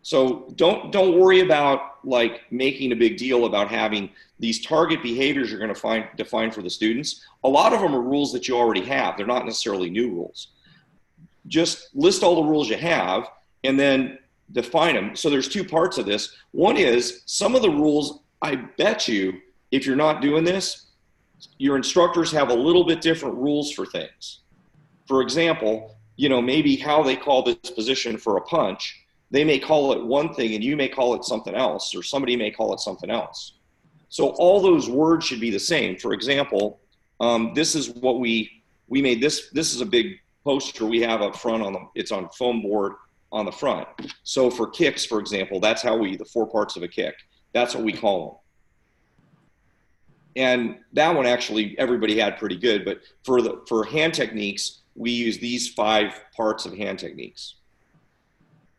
S1: So don't worry about like making a big deal about having these target behaviors you're going to define for the students. A lot of them are rules that you already have. They're not necessarily new rules. Just list all the rules you have and then define them. So there's two parts of this. One is some of the rules, I bet you, if you're not doing this, your instructors have a little bit different rules for things. For example, maybe how they call this position for a punch, they may call it one thing and you may call it something else, or somebody may call it something else. So all those words should be the same. For example, this is what we made this is a big poster we have up front it's on foam board on the front. So for kicks, for example, that's how the 4 parts of a kick, that's what we call them. And that one actually everybody had pretty good, but for hand techniques, we use these 5 parts of hand techniques.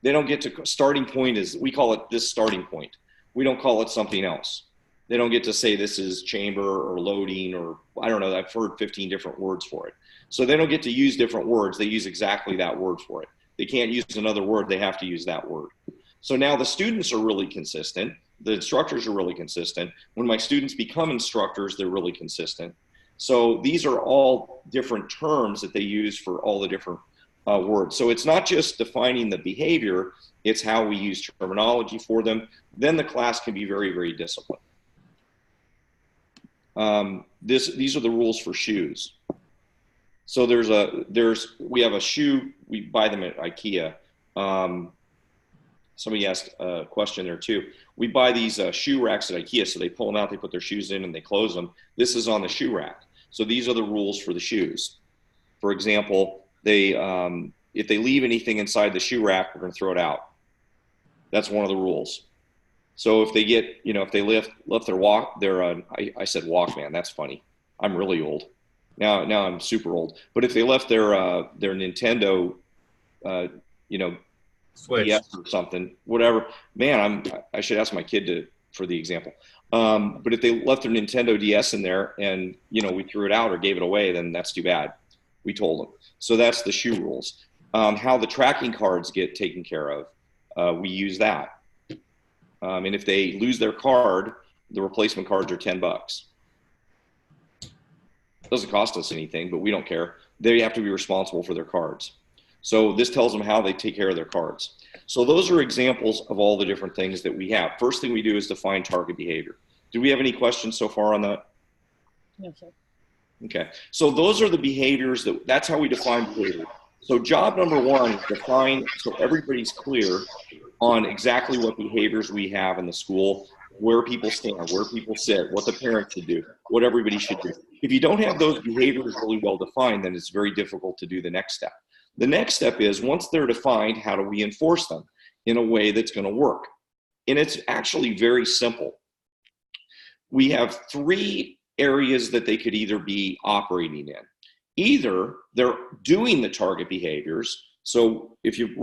S1: They don't get to starting point we call it this starting point. We don't call it something else. They don't get to say this is chamber or loading, or I don't know, I've heard 15 different words for it. So they don't get to use different words. They use exactly that word for it. They can't use another word. They have to use that word. So now the students are really consistent. The instructors are really consistent. When my students become instructors, they're really consistent. So these are all different terms that they use for all the different words. So it's not just defining the behavior, it's how we use terminology for them. Then the class can be very, very disciplined. These are the rules for shoes. So we have a shoe, we buy them at IKEA. Somebody asked a question there too. We buy these shoe racks at IKEA, so they pull them out, they put their shoes in and they close them. This is on the shoe rack. So these are the rules for the shoes. For example, if they leave anything inside the shoe rack, we're going to throw it out. That's one of the rules. So if they get, if they left I said Walkman, that's funny. I'm really old. Now I'm super old. But if they left their Nintendo,
S4: Switch
S1: DS or something, whatever, man, I should ask my kid for the example. But if they left their Nintendo DS in there and, we threw it out or gave it away, then that's too bad. We told them. So that's the shoe rules. How the tracking cards get taken care of, we use that. And if they lose their card, the replacement cards are $10. It doesn't cost us anything, but we don't care. They have to be responsible for their cards. So this tells them how they take care of their cards. So those are examples of all the different things that we have. First thing we do is define target behavior. Do we have any questions so far on that?
S5: No, sir.
S1: Okay, so those are the behaviors that's how we define behavior. So job number 1 is define so everybody's clear on exactly what behaviors we have in the school, where people stand, where people sit, what the parents should do, what everybody should do. If you don't have those behaviors really well defined, then it's very difficult to do the next step. The next step is, once they're defined, how do we enforce them in a way that's going to work? And it's actually very simple. We have 3 areas that they could either be operating in. Either they're doing the target behaviors, So if you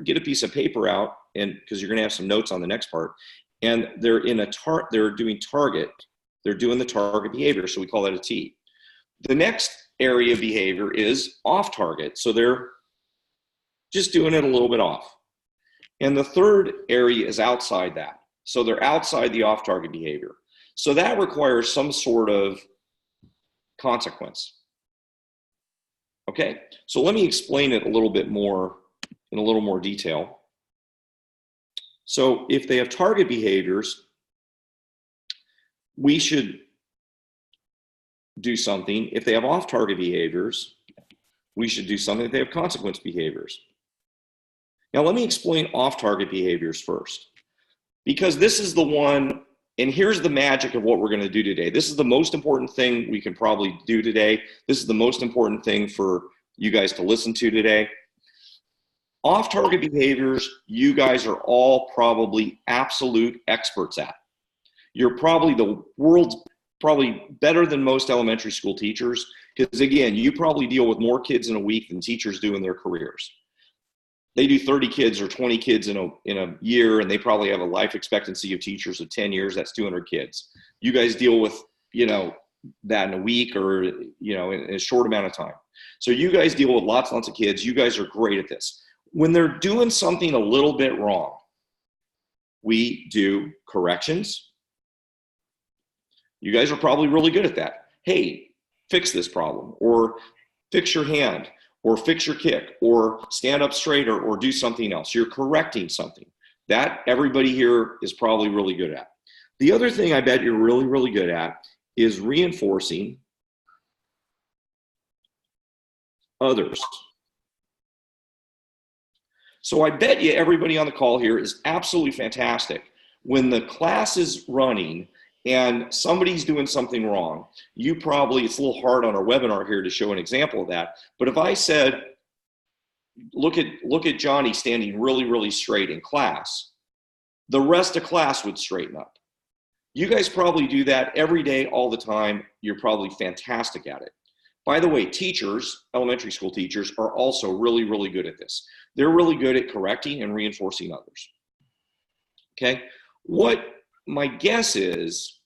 S1: get a piece of paper out, and because you're going to have some notes on the next part, and they're doing the target behavior. So we call that a T. The next area of behavior is off target. So they're just doing it a little bit off. And the third area is outside that. So they're outside the off target behavior. So that requires some sort of consequence. Okay, so let me explain it a little bit more in a little more detail. So if they have target behaviors, we should do something. If they have off-target behaviors, we should do something. If they have consequence behaviors. Now let me explain off-target behaviors first, because this is the one, and here's the magic of what we're going to do today. This is the most important thing we can probably do today. This is the most important thing for you guys to listen to today. Off-target behaviors, you guys are all probably absolute experts at. You're probably the world's better than most elementary school teachers, because again, you probably deal with more kids in a week than teachers do in their careers. They do 30 kids or 20 kids in a year, and they probably have a life expectancy of teachers of 10 years. That's 200 kids. You guys deal with, that in a week or, in a short amount of time. So you guys deal with lots and lots of kids. You guys are great at this. When they're doing something a little bit wrong, we do corrections. You guys are probably really good at that. Hey, fix this problem, or fix your hand, or fix your kick, or stand up straighter, or do something else. You're correcting something. That everybody here is probably really good at. The other thing I bet you're really, really good at is reinforcing others. So I bet you everybody on the call here is absolutely fantastic. When the class is running and somebody's doing something wrong, it's a little hard on our webinar here to show an example of that, but if I said, look at Johnny standing really, really straight in class, the rest of class would straighten up. You guys probably do that every day, all the time. You're probably fantastic at it. By the way, teachers, elementary school teachers, are also really, really good at this. They're really good at correcting and reinforcing others. Okay? What my guess is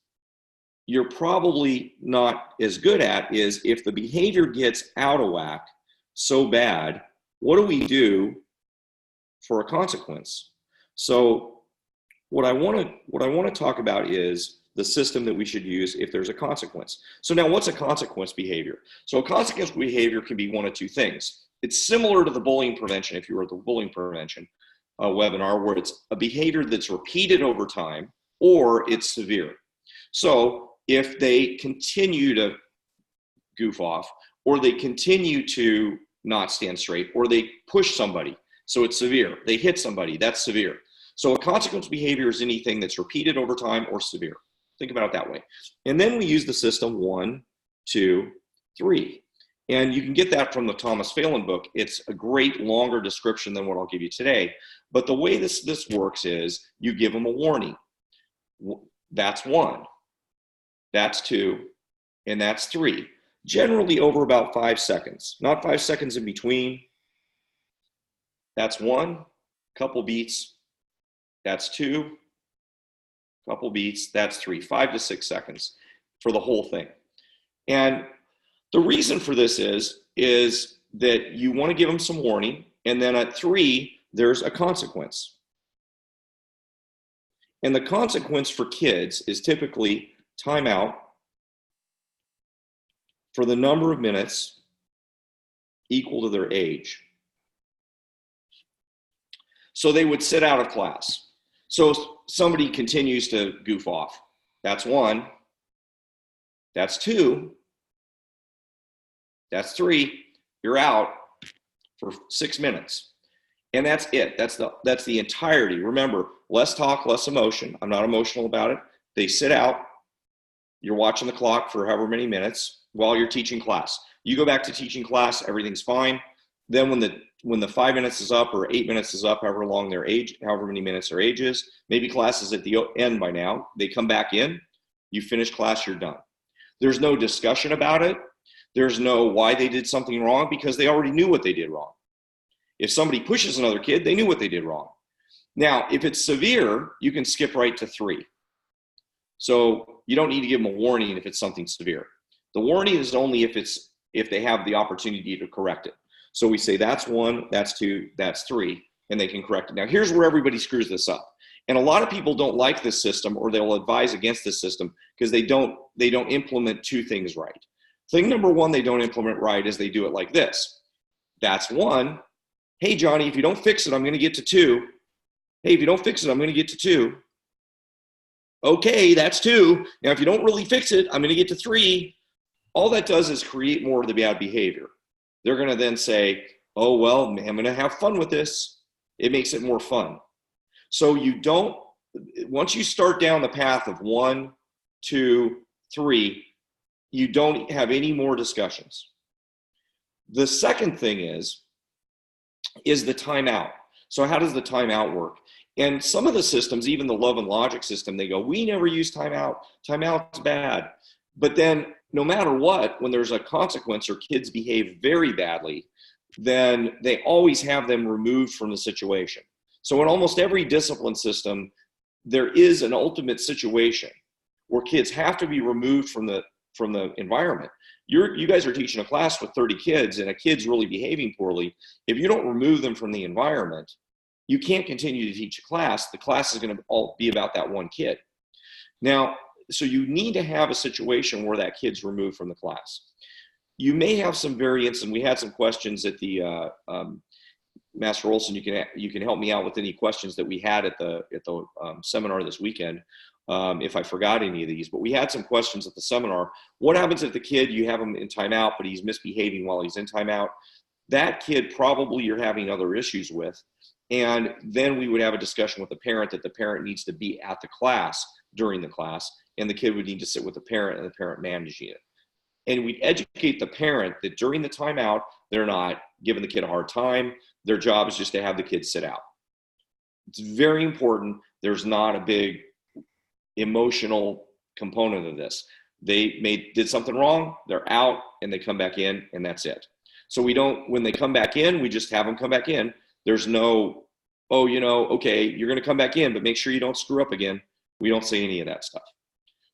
S1: you're probably not as good at is if the behavior gets out of whack so bad, what do we do for a consequence? So what I want to talk about is the system that we should use if there's a consequence. So now, what's a consequence behavior? So a consequence behavior can be one of two things. It's similar to the bullying prevention, if you were at the bullying prevention webinar, where it's a behavior that's repeated over time, or it's severe. So if they continue to goof off, or they continue to not stand straight, or they push somebody, so it's severe. They hit somebody, that's severe. So a consequence behavior is anything that's repeated over time or severe. Think about it that way. And then we use the system 1, 2, 3. And you can get that from the Thomas Phelan book. It's a great longer description than what I'll give you today. But the way this works is you give them a warning. That's 1, that's 2, and that's 3. Generally over about 5 seconds, not 5 seconds in between. That's 1, couple beats. That's 2, couple beats. That's 3, 5 to 6 seconds for the whole thing. And the reason for this is that you want to give them some warning, and then at 3, there's a consequence. And the consequence for kids is typically timeout for the number of minutes equal to their age. So they would sit out of class. So somebody continues to goof off. That's 1, that's 2, that's 3, you're out for 6 minutes. And that's it, that's the entirety. Remember, less talk, less emotion. I'm not emotional about it. They sit out, you're watching the clock for however many minutes while you're teaching class. You go back to teaching class, everything's fine. Then when the 5 minutes is up or 8 minutes is up, however long their age, however many minutes their age is, maybe class is at the end by now, they come back in, you finish class, you're done. There's no discussion about it. There's no why they did something wrong, because they already knew what they did wrong. If somebody pushes another kid, they knew what they did wrong. Now, if it's severe, you can skip right to 3. So you don't need to give them a warning if it's something severe. The warning is only if they have the opportunity to correct it. So we say that's 1, that's 2, that's 3, and they can correct it. Now, here's where everybody screws this up. And a lot of people don't like this system, or they'll advise against this system because they don't implement 2 things right. Thing number 1 they don't implement right is they do it like this. That's 1. Hey, Johnny, if you don't fix it, I'm going to get to 2. Hey, if you don't fix it, I'm going to get to 2. Okay, that's 2. Now, if you don't really fix it, I'm going to get to 3. All that does is create more of the bad behavior. They're going to then say, oh, well, I'm going to have fun with this. It makes it more fun. So once you start down the path of 1, 2, 3, you don't have any more discussions. The second thing is the timeout. So how does the timeout work? And some of the systems, even the love and logic system, they go, we never use timeout. Timeout's bad. But then no matter what, when there's a consequence or kids behave very badly, then they always have them removed from the situation. So in almost every discipline system, there is an ultimate situation where kids have to be removed from the environment. You guys are teaching a class with 30 kids and a kid's really behaving poorly. If you don't remove them from the environment, you can't continue to teach a class. The class is going to all be about that one kid. Now, so you need to have a situation where that kid's removed from the class. You may have some variance, and we had some questions at the Master Olson. You can help me out with any questions that we had at the seminar this weekend, if I forgot any of these. But we had some questions at the seminar. What happens if the kid, you have him in timeout, but he's misbehaving while he's in timeout? That kid probably you're having other issues with. And then we would have a discussion with the parent that the parent needs to be at the class during the class, and the kid would need to sit with the parent and the parent managing it. And we'd educate the parent that during the timeout, they're not giving the kid a hard time. Their job is just to have the kid sit out. It's very important. There's not a big emotional component of this. They did something wrong, they're out, and they come back in, and that's it. So when they come back in, we just have them come back in. There's no, oh, okay, you're going to come back in, but make sure you don't screw up again. We don't say any of that stuff.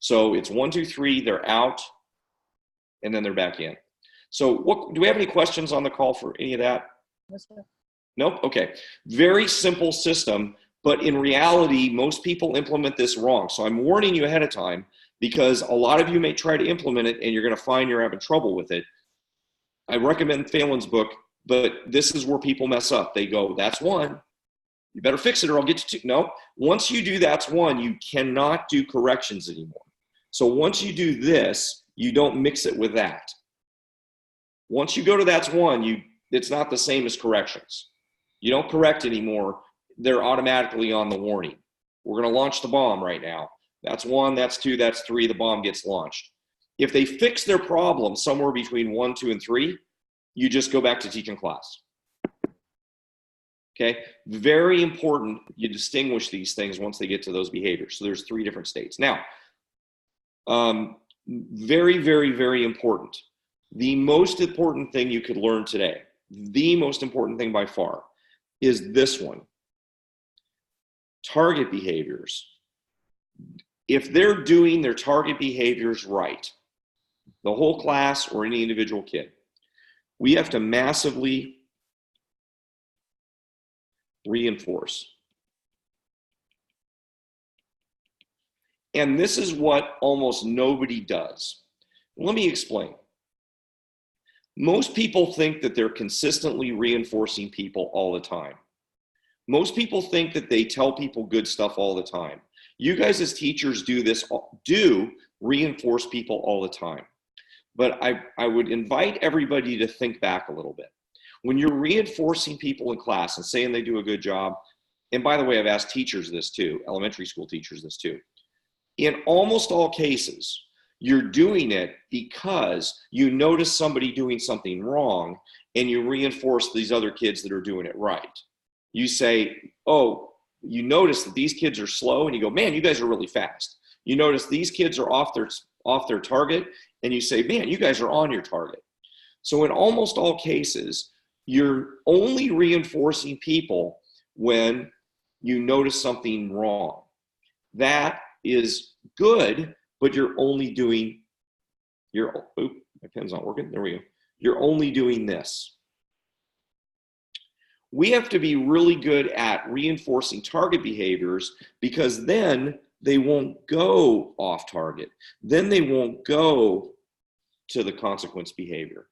S1: So it's 1, 2, 3, they're out, and then they're back in. So do we have any questions on the call for any of that?
S5: No, sir.
S1: Nope. Okay. Very simple system, but in reality, most people implement this wrong. So I'm warning you ahead of time because a lot of you may try to implement it and you're going to find you're having trouble with it. I recommend Phelan's book, but this is where people mess up. They go, that's 1. You better fix it or I'll get to 2. No, once you do that's 1, you cannot do corrections anymore. So once you do this, you don't mix it with that. Once you go to that's 1, it's not the same as corrections. You don't correct anymore. They're automatically on the warning. We're going to launch the bomb right now. That's 1, that's 2, that's 3. The bomb gets launched. If they fix their problem somewhere between 1, 2, and 3, you just go back to teaching class. Okay, very important you distinguish these things once they get to those behaviors. So there's 3 different states. Now, very, very, very important. The most important thing you could learn today, the most important thing by far, is this one. Target behaviors. If they're doing their target behaviors right, the whole class or any individual kid, we have to massively reinforce. And this is what almost nobody does. Let me explain. Most people think that they're consistently reinforcing people all the time. Most people think that they tell people good stuff all the time. You guys as teachers do reinforce people all the time. But I would invite everybody to think back a little bit. When you're reinforcing people in class and saying they do a good job, and by the way, I've asked teachers this too, elementary school teachers this too. In almost all cases, you're doing it because you notice somebody doing something wrong and you reinforce these other kids that are doing it right. You say, oh, you notice that these kids are slow and you go, man, you guys are really fast. You notice these kids are off their target and you say, man, you guys are on your target. So in almost all cases, You're only reinforcing people when you notice something wrong. That is good, but you're only doing my pen's not working. There we go. You're only doing this. We have to be really good at reinforcing target behaviors, because then they won't go off target. Then they won't go to the consequence behavior.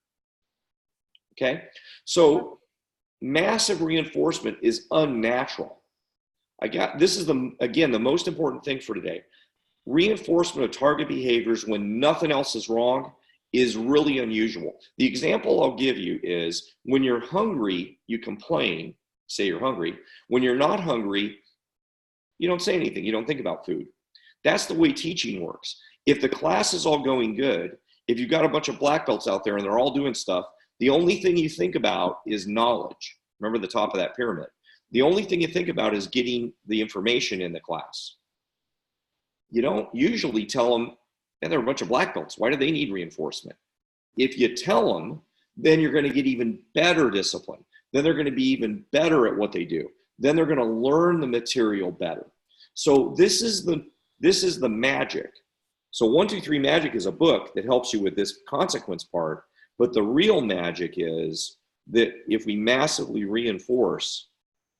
S1: Okay? So massive reinforcement is unnatural. This is again the most important thing for today. Reinforcement of target behaviors when nothing else is wrong is really unusual. The example I'll give you is when you're hungry, you complain, say you're hungry. When you're not hungry, you don't say anything. You don't think about food. That's the way teaching works. If the class is all going good, if you've got a bunch of black belts out there and they're all doing stuff, the only thing you think about is knowledge. Remember the top of that pyramid. The only thing you think about is getting the information in the class. You don't usually tell them, yeah, they're a bunch of black belts. Why do they need reinforcement? If you tell them, then you're going to get even better discipline. Then they're going to be even better at what they do. Then they're going to learn the material better. So this is the magic. So 1, 2, 3 Magic is a book that helps you with this consequence part. But the real magic is that if we massively reinforce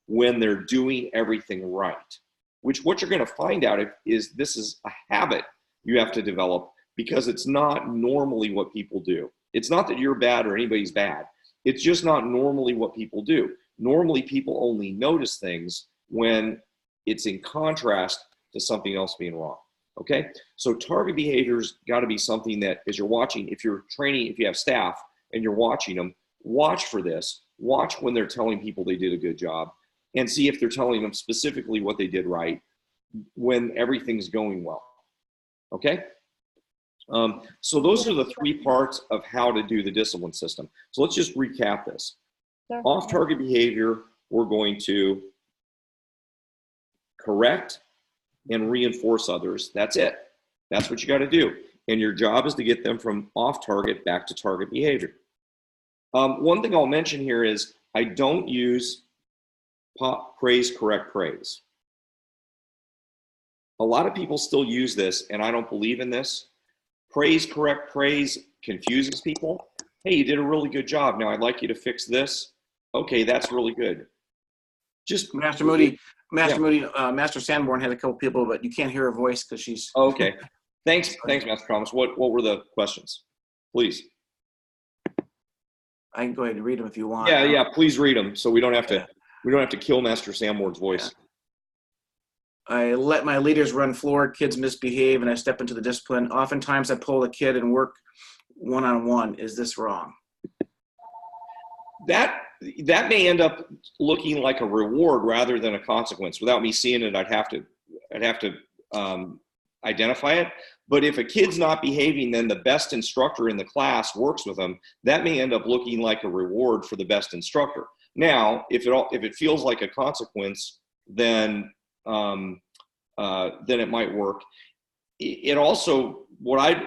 S1: when they're doing everything right, which what you're going to find out is this is a habit you have to develop, because it's not normally what people do. It's not that you're bad or anybody's bad. It's just not normally what people do. Normally people only notice things when it's in contrast to something else being wrong. Okay? So target behaviors got to be something that as you're watching, if you're training, if you have staff and you're watching them, watch for this. Watch when they're telling people they did a good job, and see if they're telling them specifically what they did right when everything's going well. Okay? So those are the 3 parts of how to do the discipline system. So let's just recap this. Off-target behavior, we're going to correct and reinforce others. That's it. That's what you got to do. And your job is to get them from off-target back to target behavior. One thing I'll mention here is I don't use praise, correct, praise. A lot of people still use this, and I don't believe in this. Praise, correct, praise confuses people. Hey, you did a really good job. Now I'd like you to fix this. Okay, that's really good. Just
S2: Master Moody, Master Sanborn had a couple people, but you can't hear her voice because she's.
S1: Oh, okay. Thanks, Master Thomas. What were the questions? Please.
S2: I can go ahead and read them if you want.
S1: Yeah. Please read them so we don't have to kill Master Sanborn's voice.
S2: Yeah. I let my leaders run floor, kids misbehave, and I step into the discipline. Oftentimes I pull the kid and work one-on-one. Is this wrong?
S1: That may end up looking like a reward rather than a consequence. Without me seeing it, I'd have to identify it. But if a kid's not behaving, then the best instructor in the class works with them. That may end up looking like a reward for the best instructor. Now, if it feels like a consequence, then it might work. It also,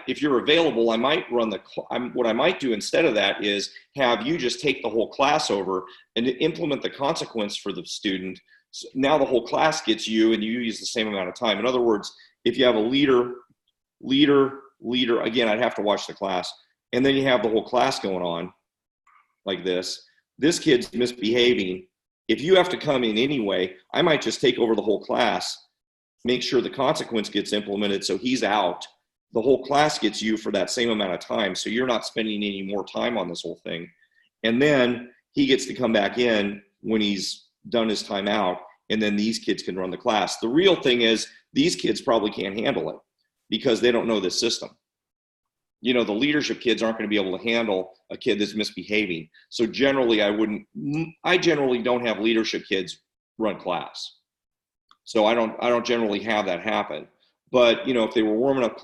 S1: if you're available, I might what I might do instead of that is have you just take the whole class over and implement the consequence for the student. So now the whole class gets you and you use the same amount of time. In other words, if you have a leader, again, I'd have to watch the class, and then you have the whole class going on like this. This kid's misbehaving. If you have to come in anyway, I might just take over the whole class, make sure the consequence gets implemented so he's out. The whole class gets you for that same amount of time, so you're not spending any more time on this whole thing. And then he gets to come back in when he's done his time out, and then these kids can run the class. The real thing is these kids probably can't handle it because they don't know this system. You know, the leadership kids aren't going to be able to handle a kid that's misbehaving. So generally, I generally don't have leadership kids run class. So I don't generally have that happen. But, you know, if they were warming up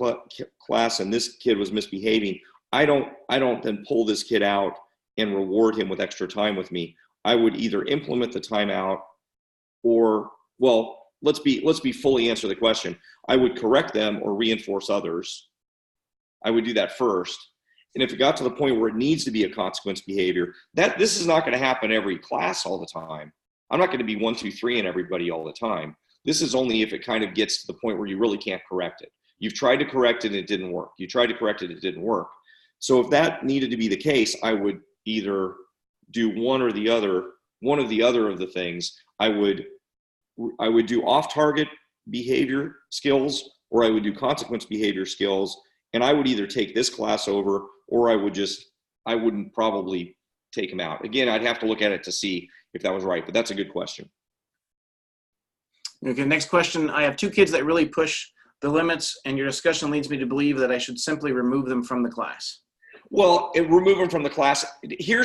S1: class and this kid was misbehaving, I don't then pull this kid out and reward him with extra time with me. I would either implement the timeout or, well, let's be fully answer the question. I would correct them or reinforce others. I would do that first. and if it got to the point where it needs to be a consequence behavior, this is not going to happen every class all the time. I'm not going to be 1, 2, 3 in everybody all the time. This is only if it kind of gets to the point where you really can't correct it. You've tried to correct it and it didn't work. You tried to correct it, it didn't work. So if that needed to be the case, I would either do one of the other of the things. I would do off-target behavior skills, or I would do consequence behavior skills, and I would either take this class over, or I wouldn't probably take them out. Again, I'd have to look at it to see if that was right, but that's a good question.
S2: Okay, next question. I have 2 kids that really push the limits, and your discussion leads me to believe that I should simply remove them from the class.
S1: Well, remove them from the class.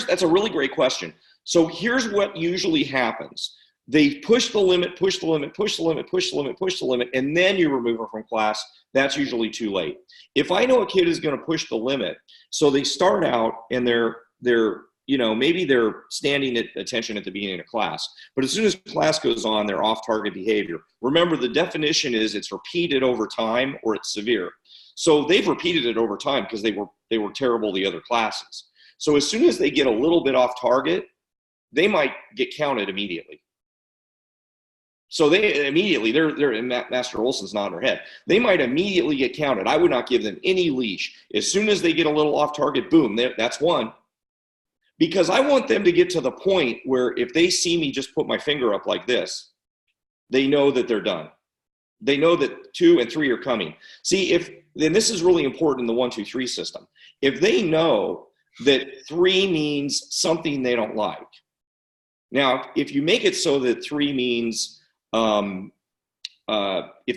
S1: That's a really great question. So here's what usually happens. They push the limit, push the limit, push the limit, push the limit, push the limit, and then you remove them from class. That's usually too late. If I know a kid is going to push the limit, so they start out and they're maybe they're standing at attention at the beginning of class, but as soon as class goes on, they're off target behavior. Remember, the definition is it's repeated over time or it's severe. So they've repeated it over time because they were terrible the other classes. So as soon as they get a little bit off target, they might get counted immediately. So they're in Master Olson's nodding her head. They might immediately get counted. I would not give them any leash. As soon as they get a little off target, boom, that's one. Because I want them to get to the point where if they see me just put my finger up like this, they know that they're done. They know that 2 and 3 are coming. See, then this is really important in the 1, 2, 3 system. If they know that 3 means something they don't like. Now, if you make it so that 3 means if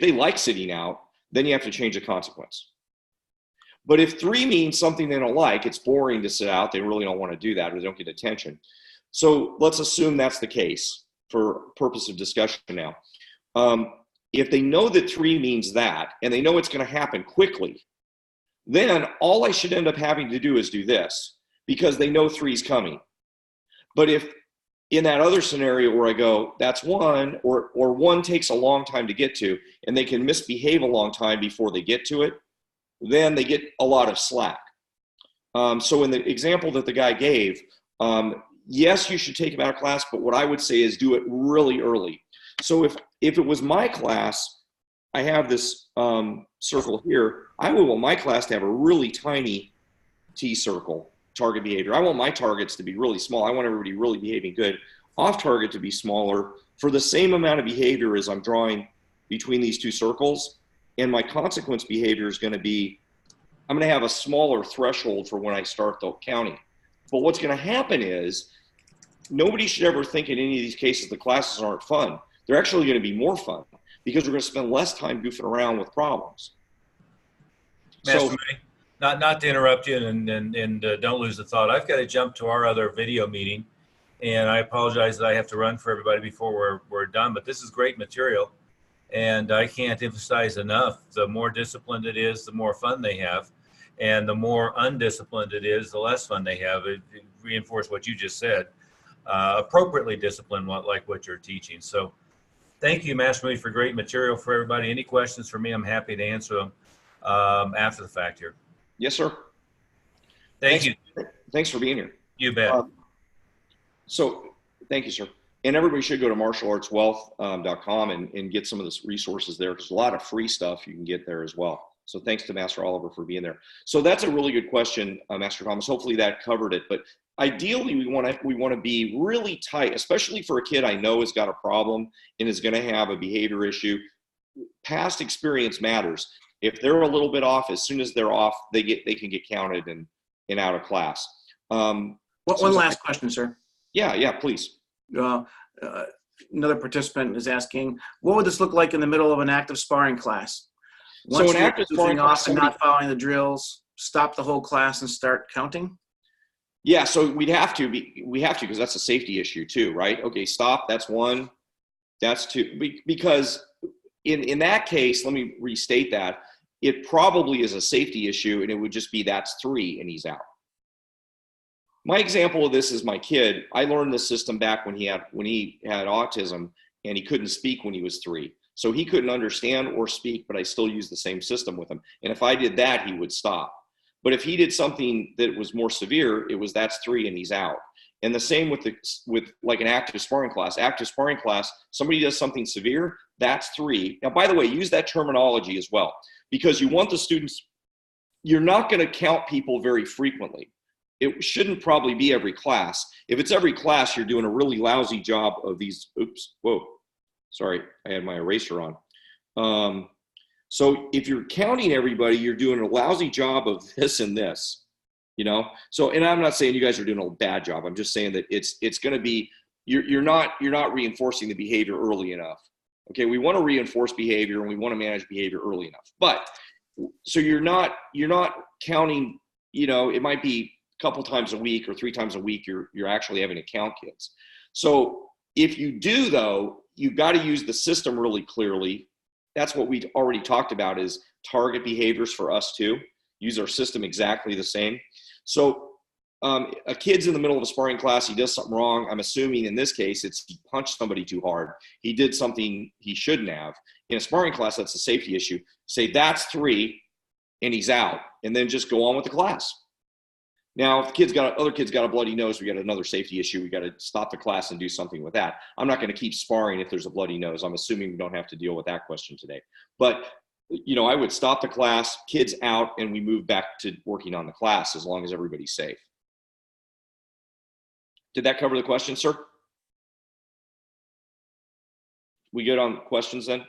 S1: they like sitting out, then you have to change the consequence. But if 3 means something they don't like, it's boring to sit out, they really don't want to do that, or they don't get attention. So let's assume that's the case for purpose of discussion now. If they know that 3 means that, and they know it's going to happen quickly, then all I should end up having to do is do this, because they know 3 is coming. But if in that other scenario where I go, that's 1, or 1 takes a long time to get to, and they can misbehave a long time before they get to it, then they get a lot of slack. So in the example that the guy gave, yes, you should take him out of class, but what I would say is do it really early. So if it was my class, I have this circle here, I would want my class to have a really tiny T circle, target behavior. I want my targets to be really small. I want everybody really behaving good. Off target to be smaller for the same amount of behavior as I'm drawing between these 2 circles. And my consequence behavior is going to be, I'm going to have a smaller threshold for when I start the counting. But what's going to happen is nobody should ever think in any of these cases the classes aren't fun. They're actually going to be more fun because we're going to spend less time goofing around with problems.
S4: Master Moody, not to interrupt you and don't lose the thought. I've got to jump to our other video meeting, and I apologize that I have to run for everybody before we're done, but this is great material. And I can't emphasize enough, the more disciplined it is, the more fun they have. And the more undisciplined it is, the less fun they have. It reinforces what you just said. Appropriately disciplined, like what you're teaching. So thank you, Master Moody, for great material for everybody. Any questions for me, I'm happy to answer them after the fact here.
S1: Yes, sir.
S4: Thank you.
S1: Thanks for being here.
S4: You bet.
S1: So thank you, sir. And everybody should go to martialartswealth.com and get some of the resources there. There's a lot of free stuff you can get there as well. So thanks to Master Oliver for being there. So that's a really good question, Master Thomas. Hopefully that covered it. But ideally, we want to be really tight, especially for a kid I know has got a problem and is going to have a behavior issue. Past experience matters. If they're a little bit off, as soon as they're off, they can get counted and out of class.
S2: One last question, sir.
S1: Yeah, please.
S2: Another participant is asking, what would this look like in the middle of an active sparring class? Once
S1: so an active sparring class,
S2: and not following the drills, stop the whole class and start counting?
S1: Yeah, so we have to because that's a safety issue too, right? Okay, stop. That's 1. That's 2. Because in that case, let me restate that. It probably is a safety issue, and it would just be that's 3 and he's out. My example of this is my kid. I learned this system back when he had autism, and he couldn't speak when he was 3. So he couldn't understand or speak, but I still used the same system with him. And if I did that, he would stop. But if he did something that was more severe, it was that's 3 and he's out. And the same with like an active sparring class. Active sparring class, somebody does something severe, that's 3. Now, by the way, use that terminology as well, because you want the students, you're not going to count people very frequently. It shouldn't probably be every class. If it's every class, you're doing a really lousy job of these. Oops, whoa, sorry, I had my eraser on. So if you're counting everybody, you're doing a lousy job of this and this, you know? So, and I'm not saying you guys are doing a bad job. I'm just saying that it's going to be, you're not reinforcing the behavior early enough. Okay, we want to reinforce behavior and we want to manage behavior early enough. But so you're not counting, you know, it might be a couple times a week or 3 times a week you're actually having to count kids. So if you do, though, you've got to use the system really clearly. That's what we already talked about, is target behaviors for us too. Use our system exactly the same. So a kid's in the middle of a sparring class, he does something wrong. I'm assuming in this case, it's he punched somebody too hard. He did something he shouldn't have. In a sparring class, that's a safety issue. Say that's 3 and he's out, and then just go on with the class. Now, if the other kid's got a bloody nose, we got another safety issue. We got to stop the class and do something with that. I'm not going to keep sparring if there's a bloody nose. I'm assuming we don't have to deal with that question today. But, you know, I would stop the class, kids out, and we move back to working on the class as long as everybody's safe. Did that cover the question, sir? We good on questions then?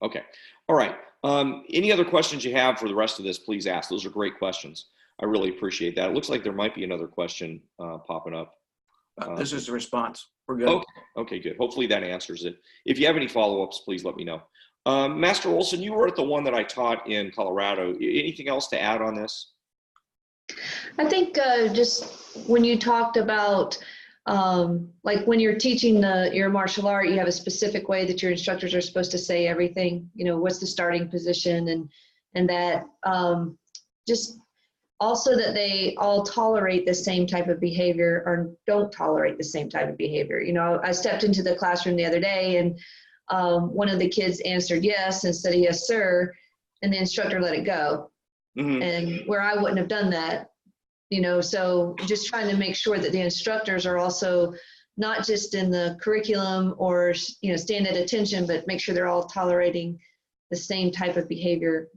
S1: Okay. All right. Any other questions you have for the rest of this, please ask. Those are great questions. I really appreciate that. It looks like there might be another question popping up.
S2: This is the response. We're good.
S1: Okay. Okay, good. Hopefully that answers it. If you have any follow-ups, please let me know. Master Olson, you were at the one that I taught in Colorado. Anything else to add on this?
S3: I think just when you talked about like when you're teaching your martial art, you have a specific way that your instructors are supposed to say everything. You know, what's the starting position, and that just also that they all tolerate the same type of behavior or don't tolerate the same type of behavior. You know, I stepped into the classroom the other day, and one of the kids answered yes instead of yes, sir, and the instructor let it go. Mm-hmm. And where I wouldn't have done that, you know, so just trying to make sure that the instructors are also not just in the curriculum or, you know, stand at attention, but make sure they're all tolerating the same type of behavior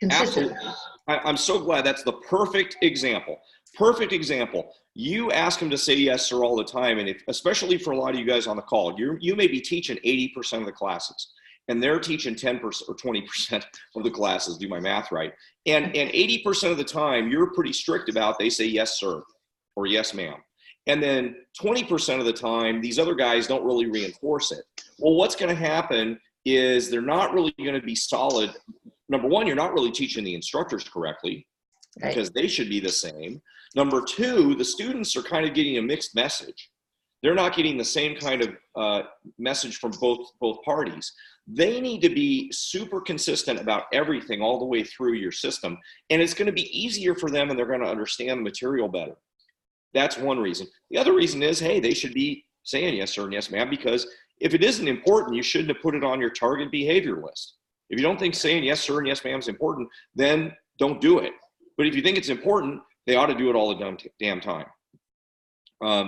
S3: consistently.
S1: Absolutely. I'm so glad. That's the perfect example. Perfect example. You ask them to say yes, sir, all the time. And especially for a lot of you guys on the call, you may be teaching 80% of the classes, and they're teaching 10% or 20% of the classes, do my math right. And 80% of the time, you're pretty strict about, they say yes, sir, or yes, ma'am. And then 20% of the time, these other guys don't really reinforce it. Well, what's going to happen is they're not really going to be solid. Number one, you're not really teaching the instructors correctly, because they should be the same. Number two, the students are kind of getting a mixed message. They're not getting the same kind of message from both parties. They need to be super consistent about everything all the way through your system. And it's going to be easier for them, and they're going to understand the material better. That's one reason. The other reason is, hey, they should be saying yes, sir, and yes, ma'am, because if it isn't important, you shouldn't have put it on your target behavior list. If you don't think saying yes, sir, and yes, ma'am is important, then don't do it. But if you think it's important, they ought to do it all the damn time.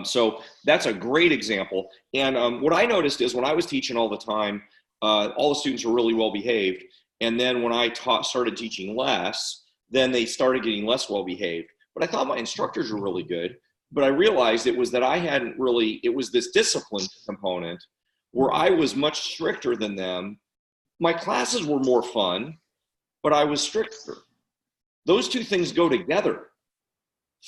S1: So that's a great example. And what I noticed is when I was teaching all the time, all the students were really well behaved. And then when I started teaching less, then they started getting less well behaved. But I thought my instructors were really good. But I realized it was that I hadn't really, it was this discipline component where I was much stricter than them. My classes were more fun, but I was stricter. Those two things go together.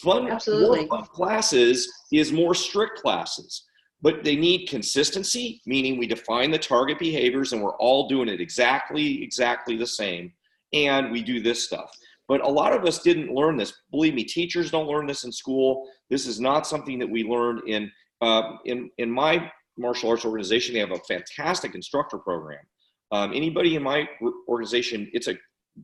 S3: Absolutely.
S1: More fun classes is more strict classes, but they need consistency, meaning we define the target behaviors and we're all doing it exactly the same. And we do this stuff. But a lot of us didn't learn this. Believe me, teachers don't learn this in school. This is not something that we learned in my martial arts organization. They have a fantastic instructor program. Anybody in my organization, it's a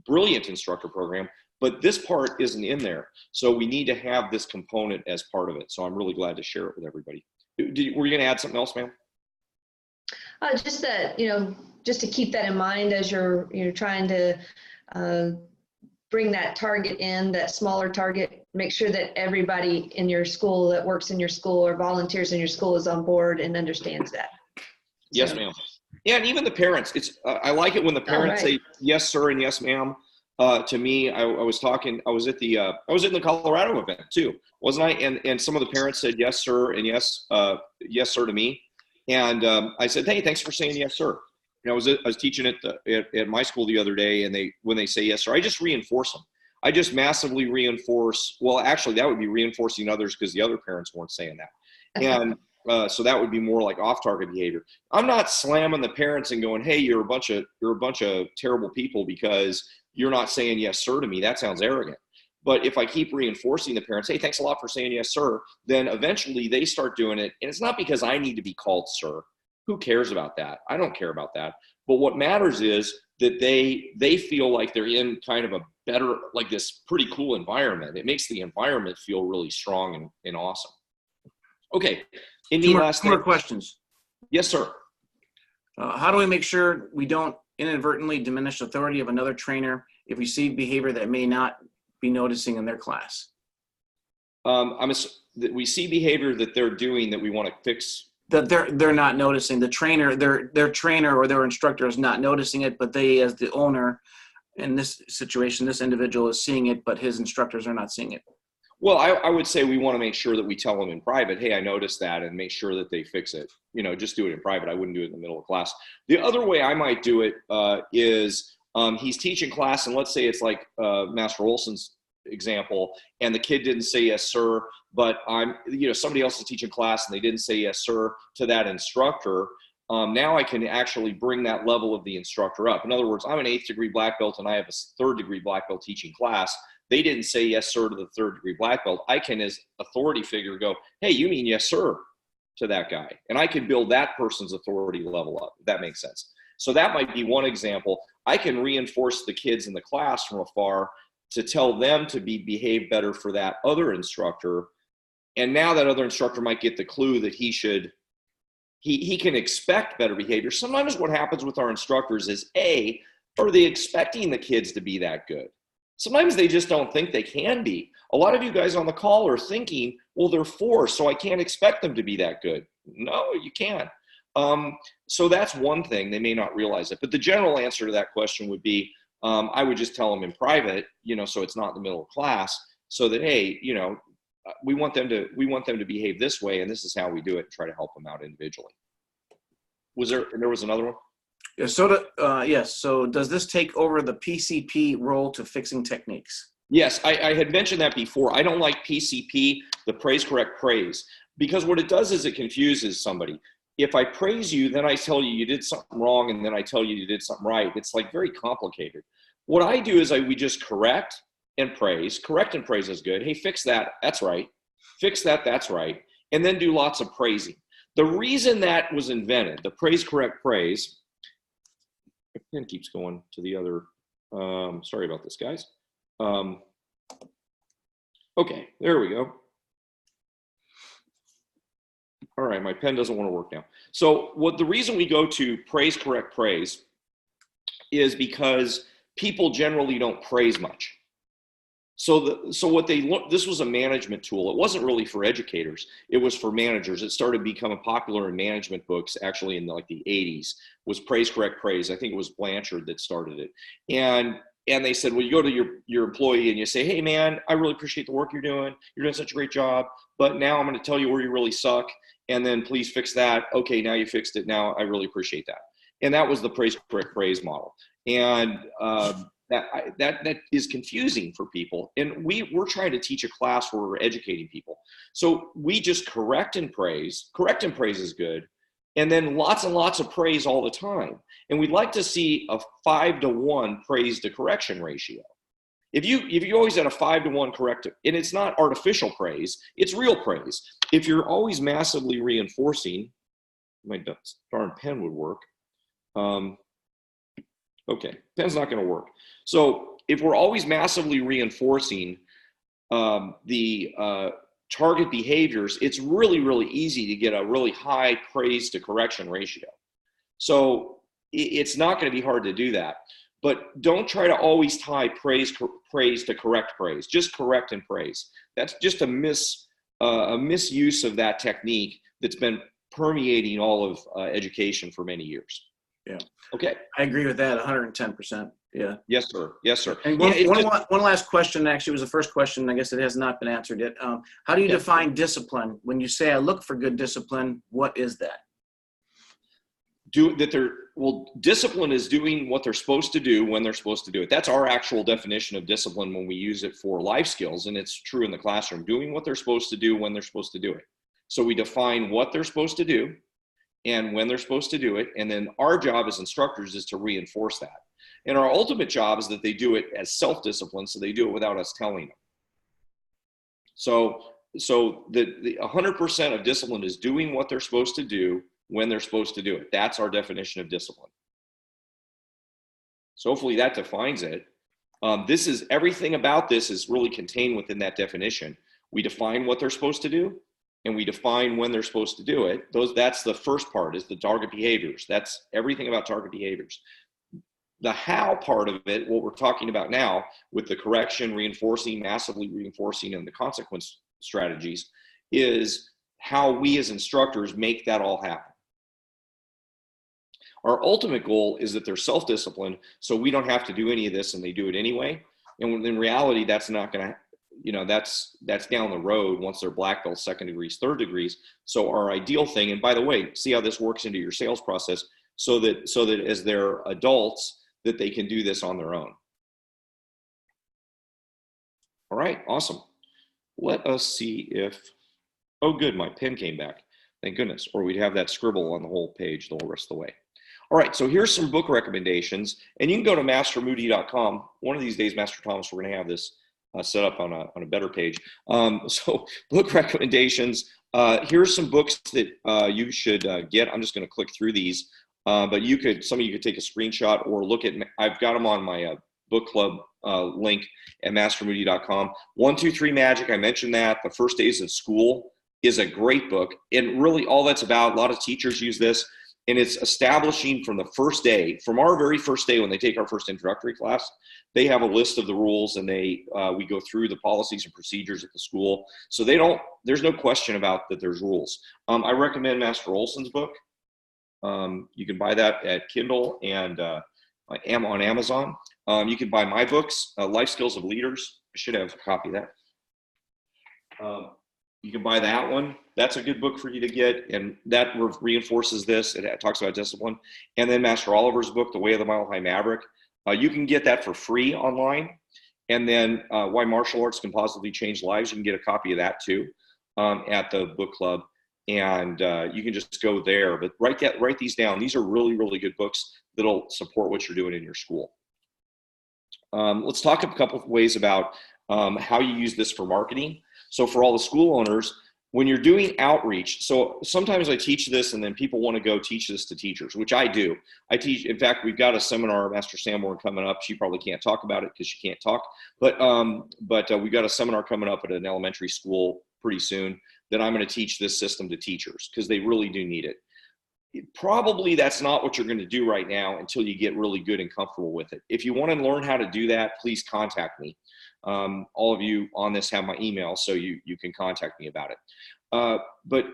S1: brilliant instructor program, but this part isn't in there. So we need to have this component as part of it. So I'm really glad to share it with everybody. Were you going to add something else, ma'am?
S3: Just that, you know, just to keep that in mind as you're trying to bring that target in, that smaller target, make sure that everybody in your school that works in your school or volunteers in your school is on board and understands that.
S1: Yes, ma'am. Yeah, and even the parents, it's I like it when the parents say yes, sir, and yes, ma'am. To me, I was in the Colorado event too, wasn't I? And some of the parents said yes, sir, and yes, sir to me. And I said, hey, thanks for saying yes, sir. I was teaching at my school the other day, and when they say yes, sir, I just reinforce them. I just massively reinforce. Well, actually, that would be reinforcing others because the other parents weren't saying that. And so that would be more like off-target behavior. I'm not slamming the parents and going, hey, you're a bunch of terrible people because you're not saying yes, sir to me. That sounds arrogant. But if I keep reinforcing the parents, hey, thanks a lot for saying yes, sir, then eventually they start doing it. And it's not because I need to be called sir. Who cares about that? I don't care about that. But what matters is that they feel like they're in kind of a better, like this pretty cool environment. It makes the environment feel really strong and awesome. Okay.
S2: Two more questions.
S1: Yes, sir.
S2: How do we make sure we don't inadvertently diminish authority of another trainer if we see behavior that may not be noticing in their class?
S1: We see behavior that they're doing that we want to fix.
S2: That they're not noticing. The trainer, their trainer or their instructor is not noticing it, but they, as the owner in this situation, this individual is seeing it, but his instructors are not seeing it.
S1: Well, I would say we want to make sure that we tell them in private, hey, I noticed that, and make sure that they fix it. Just do it in private. I wouldn't do it in the middle of class. The other way I might do it is he's teaching class, and let's say it's like Master Olson's example, and the kid didn't say yes, sir, but somebody else is teaching class and they didn't say yes, sir, to that instructor. Now I can actually bring that level of the instructor up. In other words, I'm an 8th degree black belt and I have a 3rd degree black belt teaching class. They didn't say yes, sir, to the 3rd degree black belt. I can, as authority figure, go, hey, you mean yes, sir, to that guy. And I can build that person's authority level up, if that makes sense. So that might be one example. I can reinforce the kids in the class from afar to tell them to behave better for that other instructor. And now that other instructor might get the clue that he can expect better behavior. Sometimes what happens with our instructors is, are they expecting the kids to be that good? Sometimes they just don't think they can be. A lot of you guys on the call are thinking, well, they're 4, so I can't expect them to be that good. No, you can't. So that's one thing. They may not realize it. But the general answer to that question would be, I would just tell them in private, so it's not in the middle of class, so that, hey, we want them to behave this way, and this is how we do it, and try to help them out individually. There was another one?
S2: Yeah, so does this take over the PCP role to fixing techniques?
S1: Yes, I had mentioned that before. I don't like PCP, the praise, correct, praise, because what it does is it confuses somebody. If I praise you, then I tell you did something wrong, and then I tell you did something right. It's like very complicated. What I do is we just correct and praise. Correct and praise is good. Hey, fix that. That's right. Fix that. That's right. And then do lots of praising. The reason that was invented, the praise, correct, praise, my pen keeps going to the other, sorry about this, guys. Okay, there we go. All right, my pen doesn't want to work now. So the reason we go to praise, correct, praise is because people generally don't praise much. This was a management tool. It wasn't really for educators. It was for managers. It started becoming popular in management books actually in the 80s, was praise, correct, praise. I think it was Blanchard that started it. And they said, well, you go to your employee and you say, hey man, I really appreciate the work you're doing. You're doing such a great job, but now I'm going to tell you where you really suck. And then please fix that. Okay, now you fixed it. Now I really appreciate that. And that was the praise, correct, praise model. And that is confusing for people. And we're trying to teach a class where we're educating people. So we just correct and praise. Correct and praise is good. And then lots and lots of praise all the time. And we'd like to see a 5-to-1 praise to correction ratio. If you always had a 5-to-1 corrective, and it's not artificial praise, it's real praise. If you're always massively reinforcing, my darn pen would work. Okay, pen's not going to work. So if we're always massively reinforcing the target behaviors, it's really, really easy to get a really high praise to correction ratio. So it's not going to be hard to do that. but don't try to always tie praise to correct praise. Just correct and praise. That's just a misuse of that technique that's been permeating all of education for many years.
S2: Yeah.
S1: Okay.
S2: I agree with that 110%. Yeah.
S1: Yes, sir. Yes, sir.
S2: And one last question, actually, was the first question. I guess it has not been answered yet. How do you define discipline? When you say I look for good discipline, what is that?
S1: Discipline is doing what they're supposed to do when they're supposed to do it. That's our actual definition of discipline when we use it for life skills, and it's true in the classroom, doing what they're supposed to do when they're supposed to do it. So we define what they're supposed to do and when they're supposed to do it, and then our job as instructors is to reinforce that. And our ultimate job is that they do it as self-discipline, so they do it without us telling them. So the 100% of discipline is doing what they're supposed to do when they're supposed to do it. That's our definition of discipline. So hopefully that defines it. Everything about this is really contained within that definition. We define what they're supposed to do, and we define when they're supposed to do it. That's the first part, is the target behaviors. That's everything about target behaviors. The how part of it, what we're talking about now with the correction, reinforcing, massively reinforcing, and the consequence strategies, is how we as instructors make that all happen. Our ultimate goal is that they're self-disciplined, so we don't have to do any of this and they do it anyway. And in reality, that's not going to, that's down the road once they're black belts, second degrees, third degrees. So our ideal thing, and by the way, see how this works into your sales process, so that as they're adults, that they can do this on their own. All right, awesome. Let us see if, oh good, my pen came back. Thank goodness, or we'd have that scribble on the whole page the whole rest of the way. All right, so here's some book recommendations, and you can go to mastermoody.com. One of these days, Master Thomas, we're gonna have this set up on a better page. So book recommendations, here's some books that you should get. I'm just gonna click through these, but some of you could take a screenshot or look at, I've got them on my book club link at mastermoody.com. 1, 2, 3 Magic, I mentioned that. The First Days of School is a great book, and really all that's about, a lot of teachers use this, and it's establishing from the first day, from our very first day when they take our first introductory class, they have a list of the rules, and we go through the policies and procedures at the school. So there's no question about that there's rules. I recommend Master Olson's book. You can buy that at Kindle and on Amazon. You can buy my books, Life Skills of Leaders. I should have a copy of that. You can buy that one. That's a good book for you to get, and that reinforces this. It talks about discipline. And then Master Oliver's book, The Way of the Mile High Maverick. You can get that for free online. And then Why Martial Arts Can Positively Change Lives. You can get a copy of that too at the book club. And you can just go there. But write these down. These are really, really good books that'll support what you're doing in your school. Let's talk a couple of ways about how you use this for marketing. So for all the school owners, when you're doing outreach, so sometimes I teach this and then people want to go teach this to teachers, which I do. I teach, in fact, we've got a seminar, Master Sanborn, coming up. She probably can't talk about it because she can't talk, but we've got a seminar coming up at an elementary school pretty soon that I'm going to teach this system to teachers because they really do need it. Probably that's not what you're going to do right now until you get really good and comfortable with it. If you want to learn how to do that, please contact me. All of you on this have my email, so you can contact me about it. But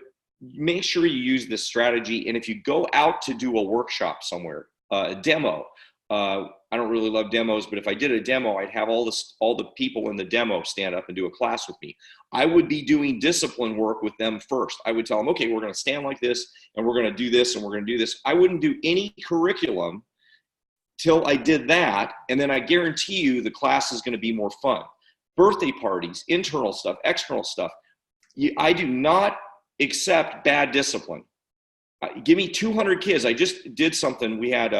S1: make sure you use this strategy. And if you go out to do a workshop somewhere, a demo, I don't really love demos, but if I did a demo, I'd have all the people in the demo stand up and do a class with me. I would be doing discipline work with them first. I would tell them, okay, we're going to stand like this, and we're going to do this, and we're going to do this. I wouldn't do any curriculum till I did that, and then I guarantee you the class is going to be more fun. Birthday parties, internal stuff, external stuff. I do not accept bad discipline. Give me 200 kids. I just did something. We had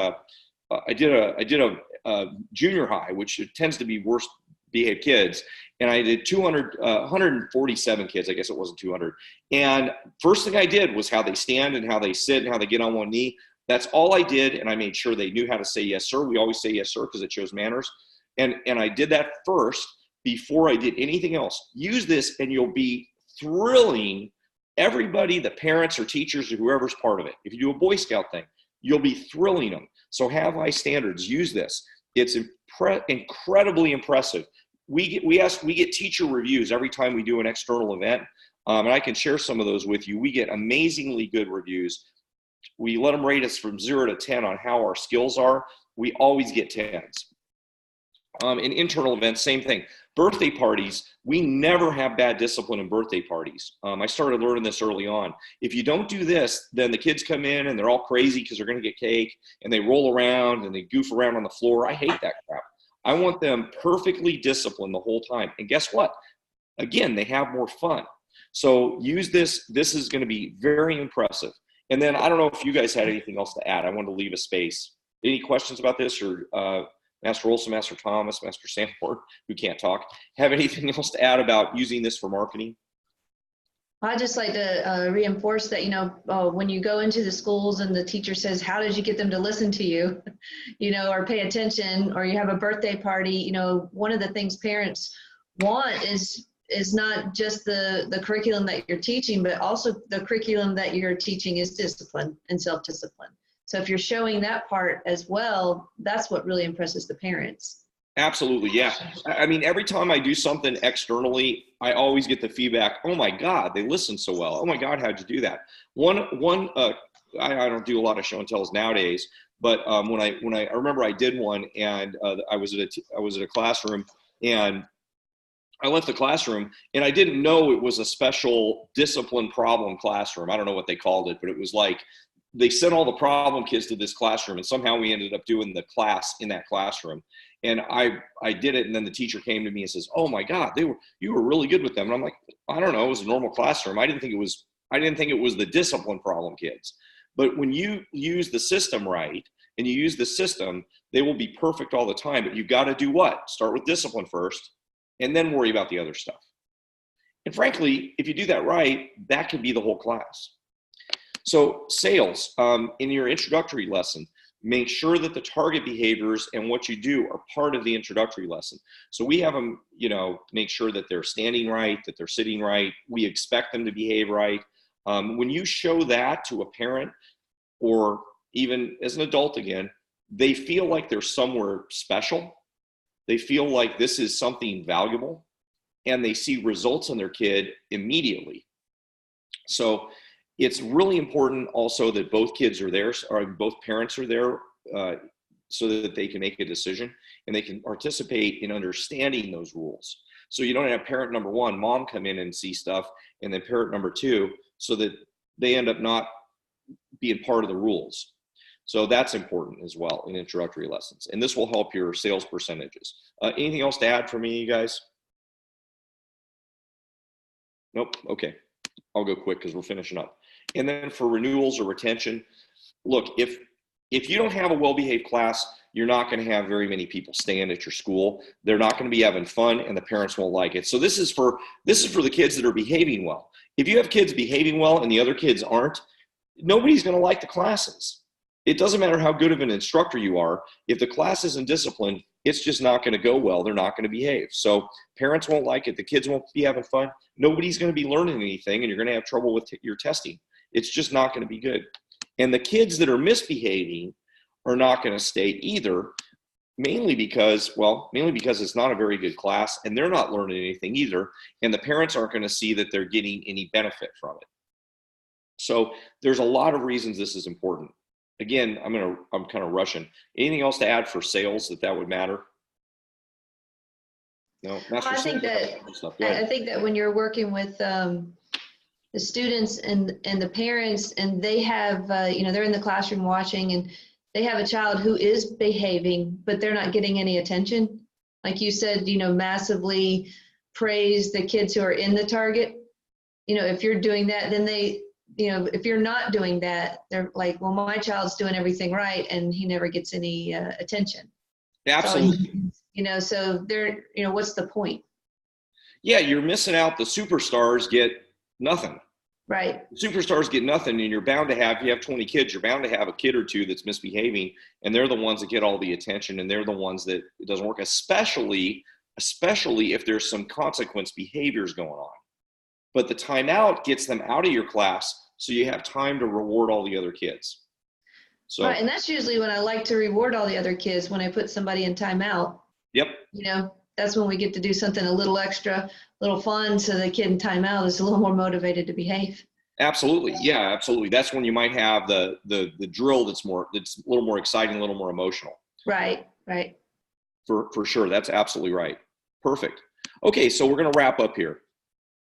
S1: I did a junior high, which tends to be worst behaved kids, and I did 147 kids. I guess it wasn't 200. And first thing I did was how they stand and how they sit and how they get on one knee. That's all I did, and I made sure they knew how to say yes, sir. We always say yes, sir, because it shows manners. And I did that first before I did anything else. Use this, and you'll be thrilling everybody, the parents or teachers or whoever's part of it. If you do a Boy Scout thing, you'll be thrilling them. So have high standards. Use this. It's incredibly impressive. We get teacher reviews every time we do an external event, and I can share some of those with you. We get amazingly good reviews. We let them rate us from 0 to 10 on how our skills are. We always get 10s. In internal events, same thing. Birthday parties, we never have bad discipline in birthday parties. I started learning this early on. If you don't do this, then the kids come in and they're all crazy because they're going to get cake, and they roll around and they goof around on the floor. I hate that crap. I want them perfectly disciplined the whole time. And guess what? Again, they have more fun. So use this. This is going to be very impressive. And then I don't know if you guys had anything else to add. I wanted to leave a space. Any questions about this, or Master Olson, Master Thomas, Master Sanford, who can't talk, have anything else to add about using this for marketing?
S3: I'd just like to reinforce that, when you go into the schools and the teacher says, how did you get them to listen to you, or pay attention, or you have a birthday party, one of the things parents want is not just the curriculum that you're teaching, but also the curriculum that you're teaching is discipline and self-discipline. So if you're showing that part as well, that's what really impresses the parents. Absolutely, yeah. I mean, every time I do something externally, I always get the feedback, oh my God, they listen so well. Oh my God, how'd you do that? I don't do a lot of show and tells nowadays, but when I remember I did one, and I was at a classroom, and I left the classroom, and I didn't know it was a special discipline problem classroom. I don't know what they called it, but it was like they sent all the problem kids to this classroom, and somehow we ended up doing the class in that classroom. And I did it, and then the teacher came to me and says, "Oh my God, you were really good with them." And I'm like, I don't know, it was a normal classroom. I didn't think it was the discipline problem kids. But when you use the system right, and you use the system, they will be perfect all the time. But you've got to do what? Start with discipline first, and then worry about the other stuff. And frankly, if you do that right, that can be the whole class. So sales, in your introductory lesson, make sure that the target behaviors and what you do are part of the introductory lesson. So we have them, make sure that they're standing right, that they're sitting right. We expect them to behave right. When you show that to a parent, or even as an adult again, they feel like they're somewhere special. They feel like this is something valuable, and they see results in their kid immediately. So it's really important also that both kids are there, or both parents are there, so that they can make a decision and they can participate in understanding those rules. So you don't have parent number one, mom, come in and see stuff, and then parent number two, so that they end up not being part of the rules. So that's important as well in introductory lessons. And this will help your sales percentages. Anything else to add for me, you guys? Nope. Okay. I'll go quick because we're finishing up. And then for renewals or retention, look, if you don't have a well-behaved class, you're not going to have very many people staying at your school. They're not going to be having fun, and the parents won't like it. So this is for the kids that are behaving well. If you have kids behaving well and the other kids aren't, nobody's going to like the classes. It doesn't matter how good of an instructor you are. If the class isn't disciplined, it's just not going to go well. They're not going to behave. So parents won't like it. The kids won't be having fun. Nobody's going to be learning anything, and you're going to have trouble with your testing. It's just not going to be good. And the kids that are misbehaving are not going to stay either, mainly because it's not a very good class, and they're not learning anything either, and the parents aren't going to see that they're getting any benefit from it. So there's a lot of reasons this is important. Again, I'm kind of rushing. Anything else to add for sales that would matter? No. I think that when you're working with the students and the parents, and they have, they're in the classroom watching, and they have a child who is behaving, but they're not getting any attention. Like you said, massively praise the kids who are in the target. If you're doing that, then they, if you're not doing that, they're like, well, my child's doing everything right, and he never gets any attention.
S1: Absolutely.
S3: So, so they're, what's the point?
S1: Yeah, you're missing out. The superstars get nothing.
S3: Right.
S1: Superstars get nothing, and you're bound to have, if you have 20 kids, you're bound to have a kid or two that's misbehaving, and they're the ones that get all the attention, and they're the ones that it doesn't work, especially if there's some consequence behaviors going on. But the timeout gets them out of your class, so you have time to reward all the other kids. So,
S3: right, and that's usually when I like to reward all the other kids, when I put somebody in timeout.
S1: yep.
S3: You know, that's when we get to do something a little extra, little fun, so the kid in timeout is a little more motivated to behave.
S1: Absolutely. Yeah, absolutely. That's when you might have the drill that's a little more exciting, a little more emotional.
S3: Right, right.
S1: For sure. That's absolutely right. Perfect. Okay, so we're going to wrap up here.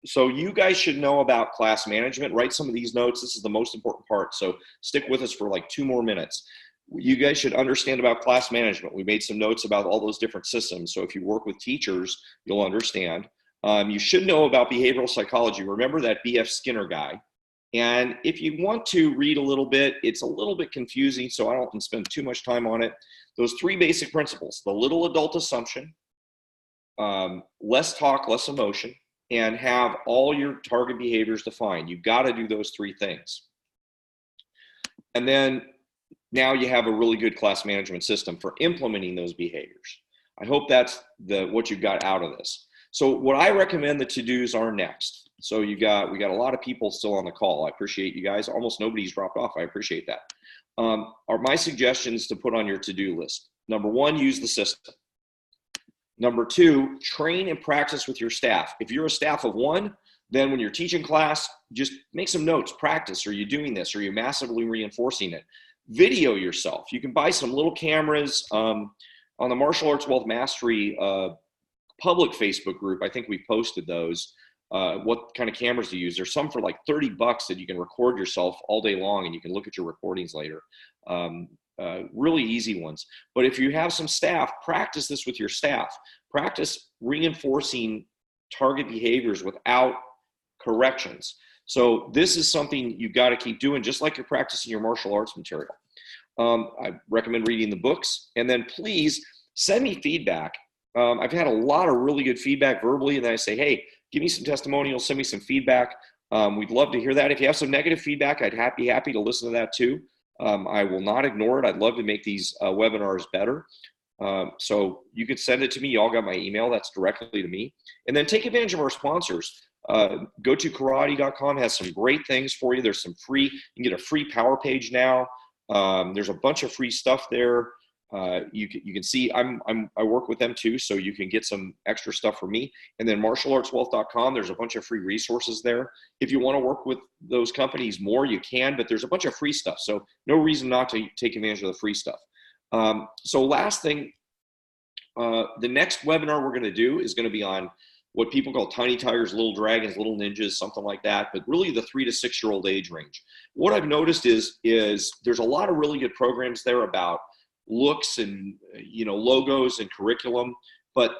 S1: So you guys should know about class management. Write some of these notes. This is the most important part. So stick with us for like 2 more minutes. You guys should understand about class management. We made some notes about all those different systems. So if you work with teachers, you'll understand. You should know about behavioral psychology. Remember that B.F. Skinner guy. And if you want to read a little bit, it's a little bit confusing, so I don't spend too much time on it. Those 3 basic principles: the little adult assumption, less talk, less emotion, and have all your target behaviors defined. You've got to do those 3 things. And then now you have a really good class management system for implementing those behaviors. I hope that's what you got out of this. So what I recommend the to-dos are next. So we got a lot of people still on the call. I appreciate you guys. Almost nobody's dropped off. I appreciate that. Are my suggestions to put on your to-do list. Number 1, use the system. Number 2, train and practice with your staff. If you're a staff of 1, then when you're teaching class, just make some notes, practice. Are you doing this? Are you massively reinforcing it? Video yourself. You can buy some little cameras on the Martial Arts Wealth Mastery public Facebook group. I think we posted those. What kind of cameras to use. There's some for like $30 that you can record yourself all day long, and you can look at your recordings later. Really easy ones. But if you have some staff, practice this with your staff. Practice reinforcing target behaviors without corrections. So this is something you've got to keep doing, just like you're practicing your martial arts material. I recommend reading the books, and then please send me feedback. I've had a lot of really good feedback verbally, and then I say, hey, give me some testimonials, send me some feedback. We'd love to hear that. If you have some negative feedback, I'd be happy to listen to that too. I will not ignore it. I'd love to make these webinars better. So you could send it to me. Y'all got my email. That's directly to me. And then take advantage of our sponsors. Go to karate.com, has some great things for you. There's some free, you can get a free power page now. There's a bunch of free stuff there. You can see I work with them too, so you can get some extra stuff from me. And then martialartswealth.com, there's a bunch of free resources there. If you want to work with those companies more, you can, but there's a bunch of free stuff. So no reason not to take advantage of the free stuff. So last thing, the next webinar we're going to do is going to be on what people call tiny tigers, little dragons, little ninjas, something like that, but really the 3 to 6 year old age range. What I've noticed is there's a lot of really good programs there about looks and logos and curriculum, but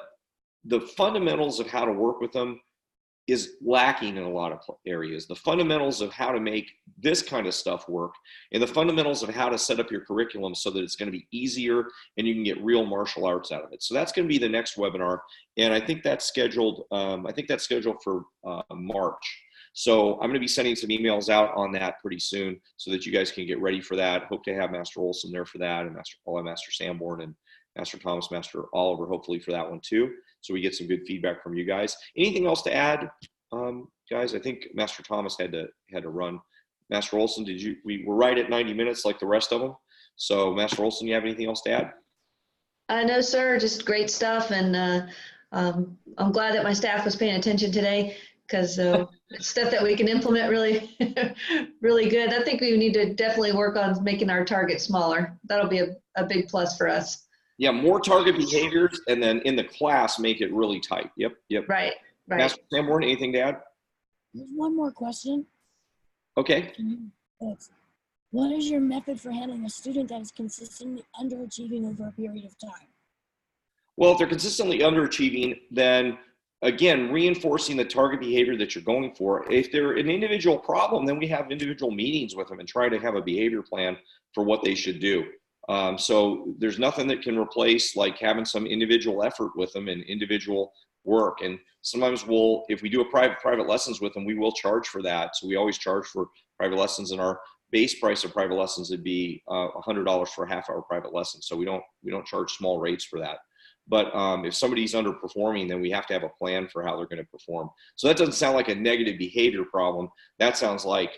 S1: the fundamentals of how to work with them is lacking in a lot of areas. The fundamentals of how to make this kind of stuff work, and the fundamentals of how to set up your curriculum so that it's going to be easier and you can get real martial arts out of it. So that's going to be the next webinar, and I think that's scheduled. For March. So I'm going to be sending some emails out on that pretty soon so that you guys can get ready for that. Hope to have Master Olson there for that, and Master Sanborn, and Master Thomas, Master Oliver, hopefully for that one too. So we get some good feedback from you guys. Anything else to add, guys? I think Master Thomas had to run. Master Olson, we were right at 90 minutes like the rest of them. So Master Olson, you have anything else to add?
S3: No, sir, just great stuff. And I'm glad that my staff was paying attention today, because it's stuff that we can implement really, really good. I think we need to definitely work on making our target smaller. That'll be a big plus for us.
S1: Yeah, more target behaviors, and then in the class, make it really tight. Yep.
S3: Right.
S1: Master Sanborn, anything to add?
S5: There's one more question.
S1: Okay.
S5: What is your method for handling a student that is consistently underachieving over a period of time?
S1: Well, if they're consistently underachieving, then again, reinforcing the target behavior that you're going for. If they're an individual problem, then we have individual meetings with them and try to have a behavior plan for what they should do. So there's nothing that can replace like having some individual effort with them and individual work. And sometimes if we do a private lessons with them, we will charge for that. So we always charge for private lessons, and our base price of private lessons would be $100 for a half-hour private lesson. So we don't charge small rates for that. But if somebody's underperforming, then we have to have a plan for how they're going to perform. So that doesn't sound like a negative behavior problem. That sounds like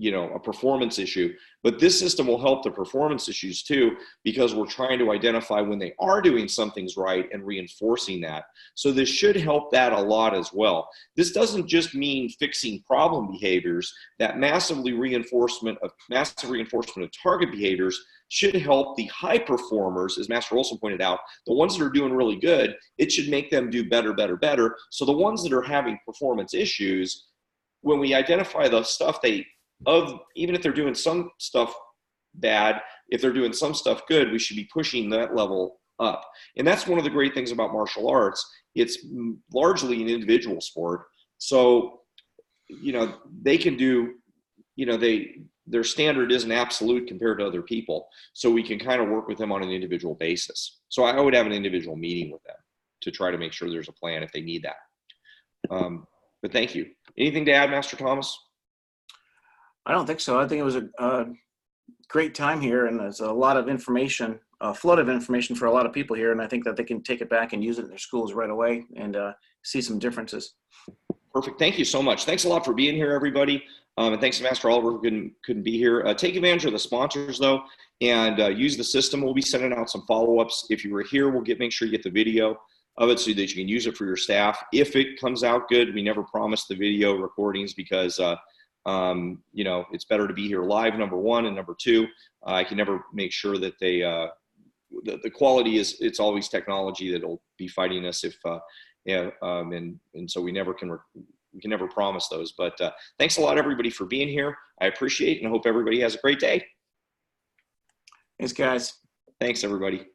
S1: a performance issue. But this system will help the performance issues too, because we're trying to identify when they are doing some things right and reinforcing that. So this should help that a lot as well. This doesn't just mean fixing problem behaviors. That massive reinforcement of target behaviors should help the high performers, as Master Olson pointed out. The ones that are doing really good, it should make them do better, better, better. So the ones that are having performance issues, when we identify the stuff even if they're doing some stuff bad, if they're doing some stuff good, we should be pushing that level up. And that's one of the great things about martial arts. It's largely an individual sport. So, they can do, their standard isn't absolute compared to other people. So we can kind of work with them on an individual basis. So I would have an individual meeting with them to try to make sure there's a plan if they need that. But thank you. Anything to add, Master Thomas?
S2: I don't think so. I think it was a great time here, and there's a lot of information, a flood of information for a lot of people here, and I think that they can take it back and use it in their schools right away and see some differences.
S1: Perfect. Thank you so much. Thanks a lot for being here, everybody. And thanks to Master Oliver who couldn't be here. Take advantage of the sponsors, though, and use the system. We'll be sending out some follow-ups. If you were here, we'll make sure you get the video of it so that you can use it for your staff. If it comes out good, we never promise the video recordings because it's better to be here live, number one, and number two, I can never make sure that the quality it's always technology that'll be fighting us and so we can never promise those, but thanks a lot everybody for being here. I appreciate it and hope everybody has a great day.
S2: Thanks guys.
S1: Thanks everybody.